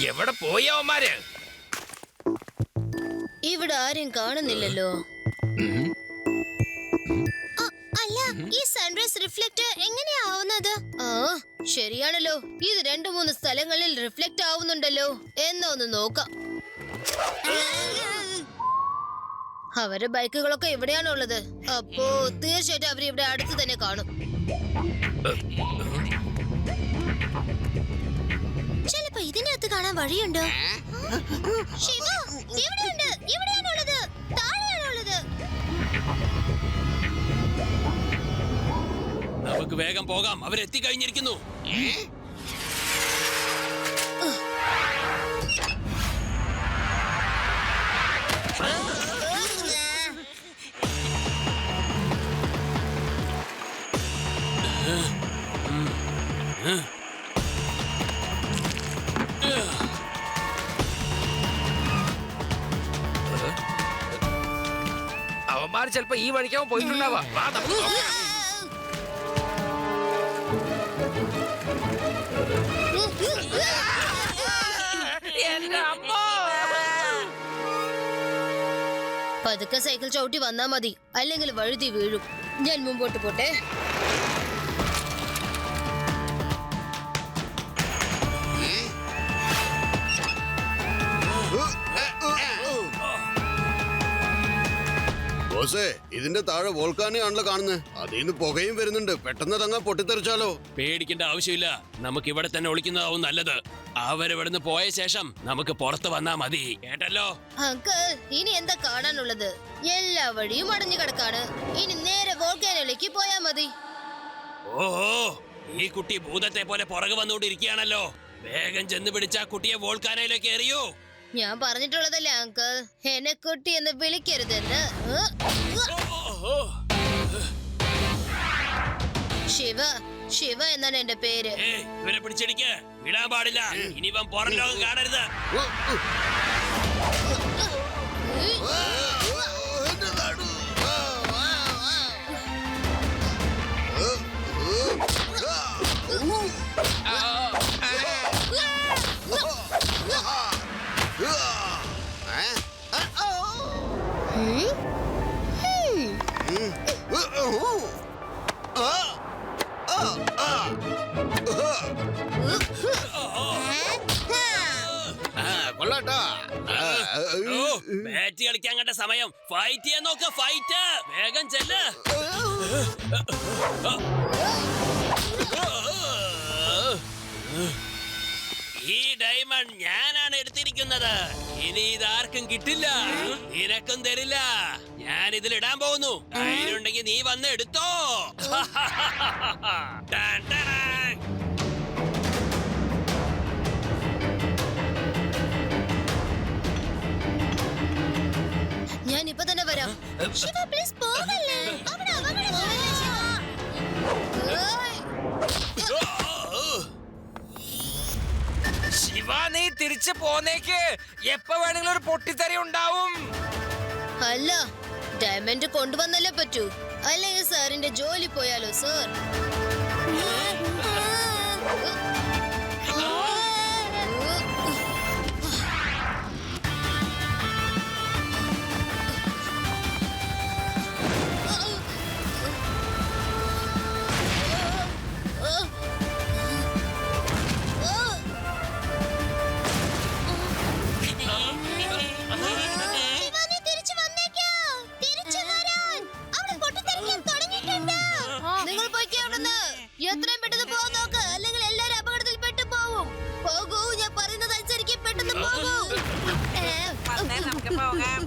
എവിടെ പോയി അവന്മാര്? ഇവിടെ ആരും കാണുന്നില്ലല്ലോ. അല്ല, ഈ സൺറൈസ് റിഫ്ലക്ട് എങ്ങനെയാ ആവുന്നത്? ആ, ശരിയാണല്ലോ. ഇത് 2-3 സ്ഥലങ്ങളിൽ റിഫ്ലക്ട് ആവുന്നുണ്ടല്ലോ. എന്നാ ഒന്ന് നോക്കാം. അവരുടെ ബൈക്കുകളൊക്കെ ഇവിടെയാണുള്ളത്. അപ്പോ തീർച്ചയായിട്ടും അവർ ഇവിടെ അടുത്ത് തന്നെ കാണും. ചിലപ്പോ ഇതിനകത്ത് കാണാൻ വഴിയുണ്ടോ? ശിവ, ഇവിടെയുണ്ട്. ഇവിടെയാണുള്ളത്, താഴെയാണുള്ളത്. നമുക്ക് വേഗം പോകാം. അവരെത്തിക്കഴിഞ്ഞിരിക്കുന്നു. അവന്മാർ ചിലപ്പോ ഈ വഴിക്കാവും പോയിട്ടുണ്ടാവാ. വാ, നമുക്ക് നോക്കാം. എന്റെ അമ്മോ! പതുക്കെ സൈക്കിൾ ചവിട്ടി വന്നാ മതി, അല്ലെങ്കിൽ വഴുതി വീഴും. ഞാൻ മുമ്പോട്ട് പോട്ടെ. ബോസേ ഇതിന്റെ താഴെ വോൾക്കാനെയാണല്ലോ കാണുന്നത്. അതിന്ന് പുകയും വരുന്നുണ്ട്. പെട്ടെന്ന് തങ്ങ പൊട്ടിത്തെറിച്ചാലോ? പേടിക്കേണ്ട ആവശ്യമില്ല, നമുക്ക് ഇവിടെ തന്നെ ഒളിക്കുന്നതാവും നല്ലത്. അവരിവിടുന്ന് പോയ ശേഷം നമുക്ക് പുറത്ത് വന്നാ മതി, കേട്ടല്ലോ? അങ്കിൾ, ഇനി എന്താ കാണാനുള്ളത്? എല്ലാ വഴിയും അടഞ്ഞു കിടക്കാണ്. ഇനി നേരെ വോൾക്കാനോയിലേക്ക് പോയാ മതി. ഓഹോ, ഈ കുട്ടി ഭൂതത്തെ പോലെ പുറകെ വന്നുകൊണ്ടിരിക്കുകയാണല്ലോ. വേഗം ചെന്ന് പിടിച്ച കുട്ടിയെ വോൾക്കാനയിലേക്ക് എറിയൂ. ഞാൻ പറഞ്ഞിട്ടുള്ളതല്ലേ അങ്കിൾ, എന്നെ കുട്ടി എന്ന് വിളിക്കരുതെന്ന്. ശിവ, ശിവ എന്നാണ് എന്റെ പേര്. ഇവരെ പിടിച്ചെടുക്ക്, വിടാൻ പാടില്ല. ഇനി ഇവൻ പുറം ലോകം കാണരുത്. കൊള്ളാട്ടോ. ബാറ്റ് കളിക്കാൻ കണ്ട സമയം. ഫൈറ്റ് ചെയ്യാൻ നോക്ക്, ഫൈറ്റ് വേഗം ചെല്ല്. ഈ ഡയമണ്ട് ഞാനാണ് എടുത്തിരിക്കുന്നത്. ഇനി ഇതാർക്കും കിട്ടില്ല, നിനക്കും തരില്ല. ഞാൻ ഇതിലിടാൻ പോകുന്നു. അതിനുണ്ടെങ്കിൽ നീ വന്ന് എടുത്തോ. Tan tan. ഞാൻ ഇപ്പൊ തന്നെ വരാം. ശിവ, പ്ലീസ് പോകല്ലേ. ശിവ, നീ തിരിച്ചു പോന്നേക്ക്. എപ്പോ വേണമെങ്കിലും ഒരു പൊട്ടിത്തെറി ഉണ്ടാവും. അല്ല, ഡയമണ്ട് കൊണ്ടുവന്നല്ലേ പറ്റൂ. അല്ലെങ്കിൽ സാറിന്റെ ജോലി പോയാലോ സാർ? നിങ്ങൾ പോയിക്കേ അവിടുന്ന്. എത്രയും പെട്ടെന്ന് പോകാൻ നോക്ക്, അല്ലെങ്കിൽ എല്ലാരും അപകടത്തിൽ പെട്ടു പോവും. പോകൂ, ഞാൻ പറയുന്നത് അനുസരിച്ച് പെട്ടെന്ന് പോകൂ. നമുക്ക് പോകാം.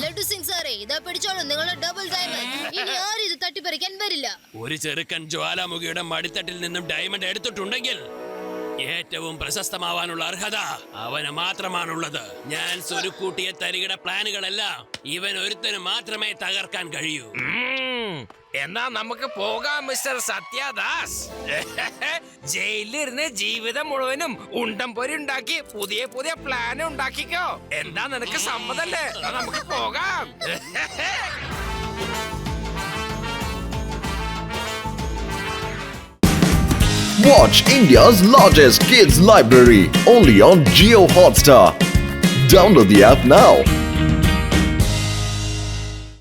ലഡ്ഡു സിംഗ് സാറേ, ഇതാ പിടിച്ചോളൂ നിങ്ങളുടെ ഡബിൾ ഡയമണ്ട്. ഇനി ആരും ഇത് തട്ടിപ്പറിക്കാൻ വരില്ല. ഒരു ചെറുക്കൻ ജ്വാലാമുഖിയുടെ മടിത്തട്ടിൽ നിന്നും ഡയമണ്ട് എടുത്തിട്ടുണ്ടെങ്കിൽ ഏറ്റവും പ്രശസ്തമാവാനുള്ള അർഹത അവന് മാത്രമാണുള്ളത്. ഞാൻ സ്വരുക്കൂട്ടിയ തരികിട പ്ലാനുകളെല്ലാം ഇവൻ ഒരുത്തന് മാത്രമേ തകർക്കാൻ കഴിയൂ. എന്നാ നമുക്ക് പോകാം മിസ്റ്റർ സത്യദാസ്. ജയിലിലിരുന്ന് ജീവിതം മുഴുവനും ഉണ്ടം പൊരി ഉണ്ടാക്കി പുതിയ പുതിയ പ്ലാൻ ഉണ്ടാക്കിക്കോ. എന്താ, നിനക്ക് സമ്മതല്ലേ? നമുക്ക് പോകാം. Watch India's largest kids library only on Jio Hotstar. Download the app now.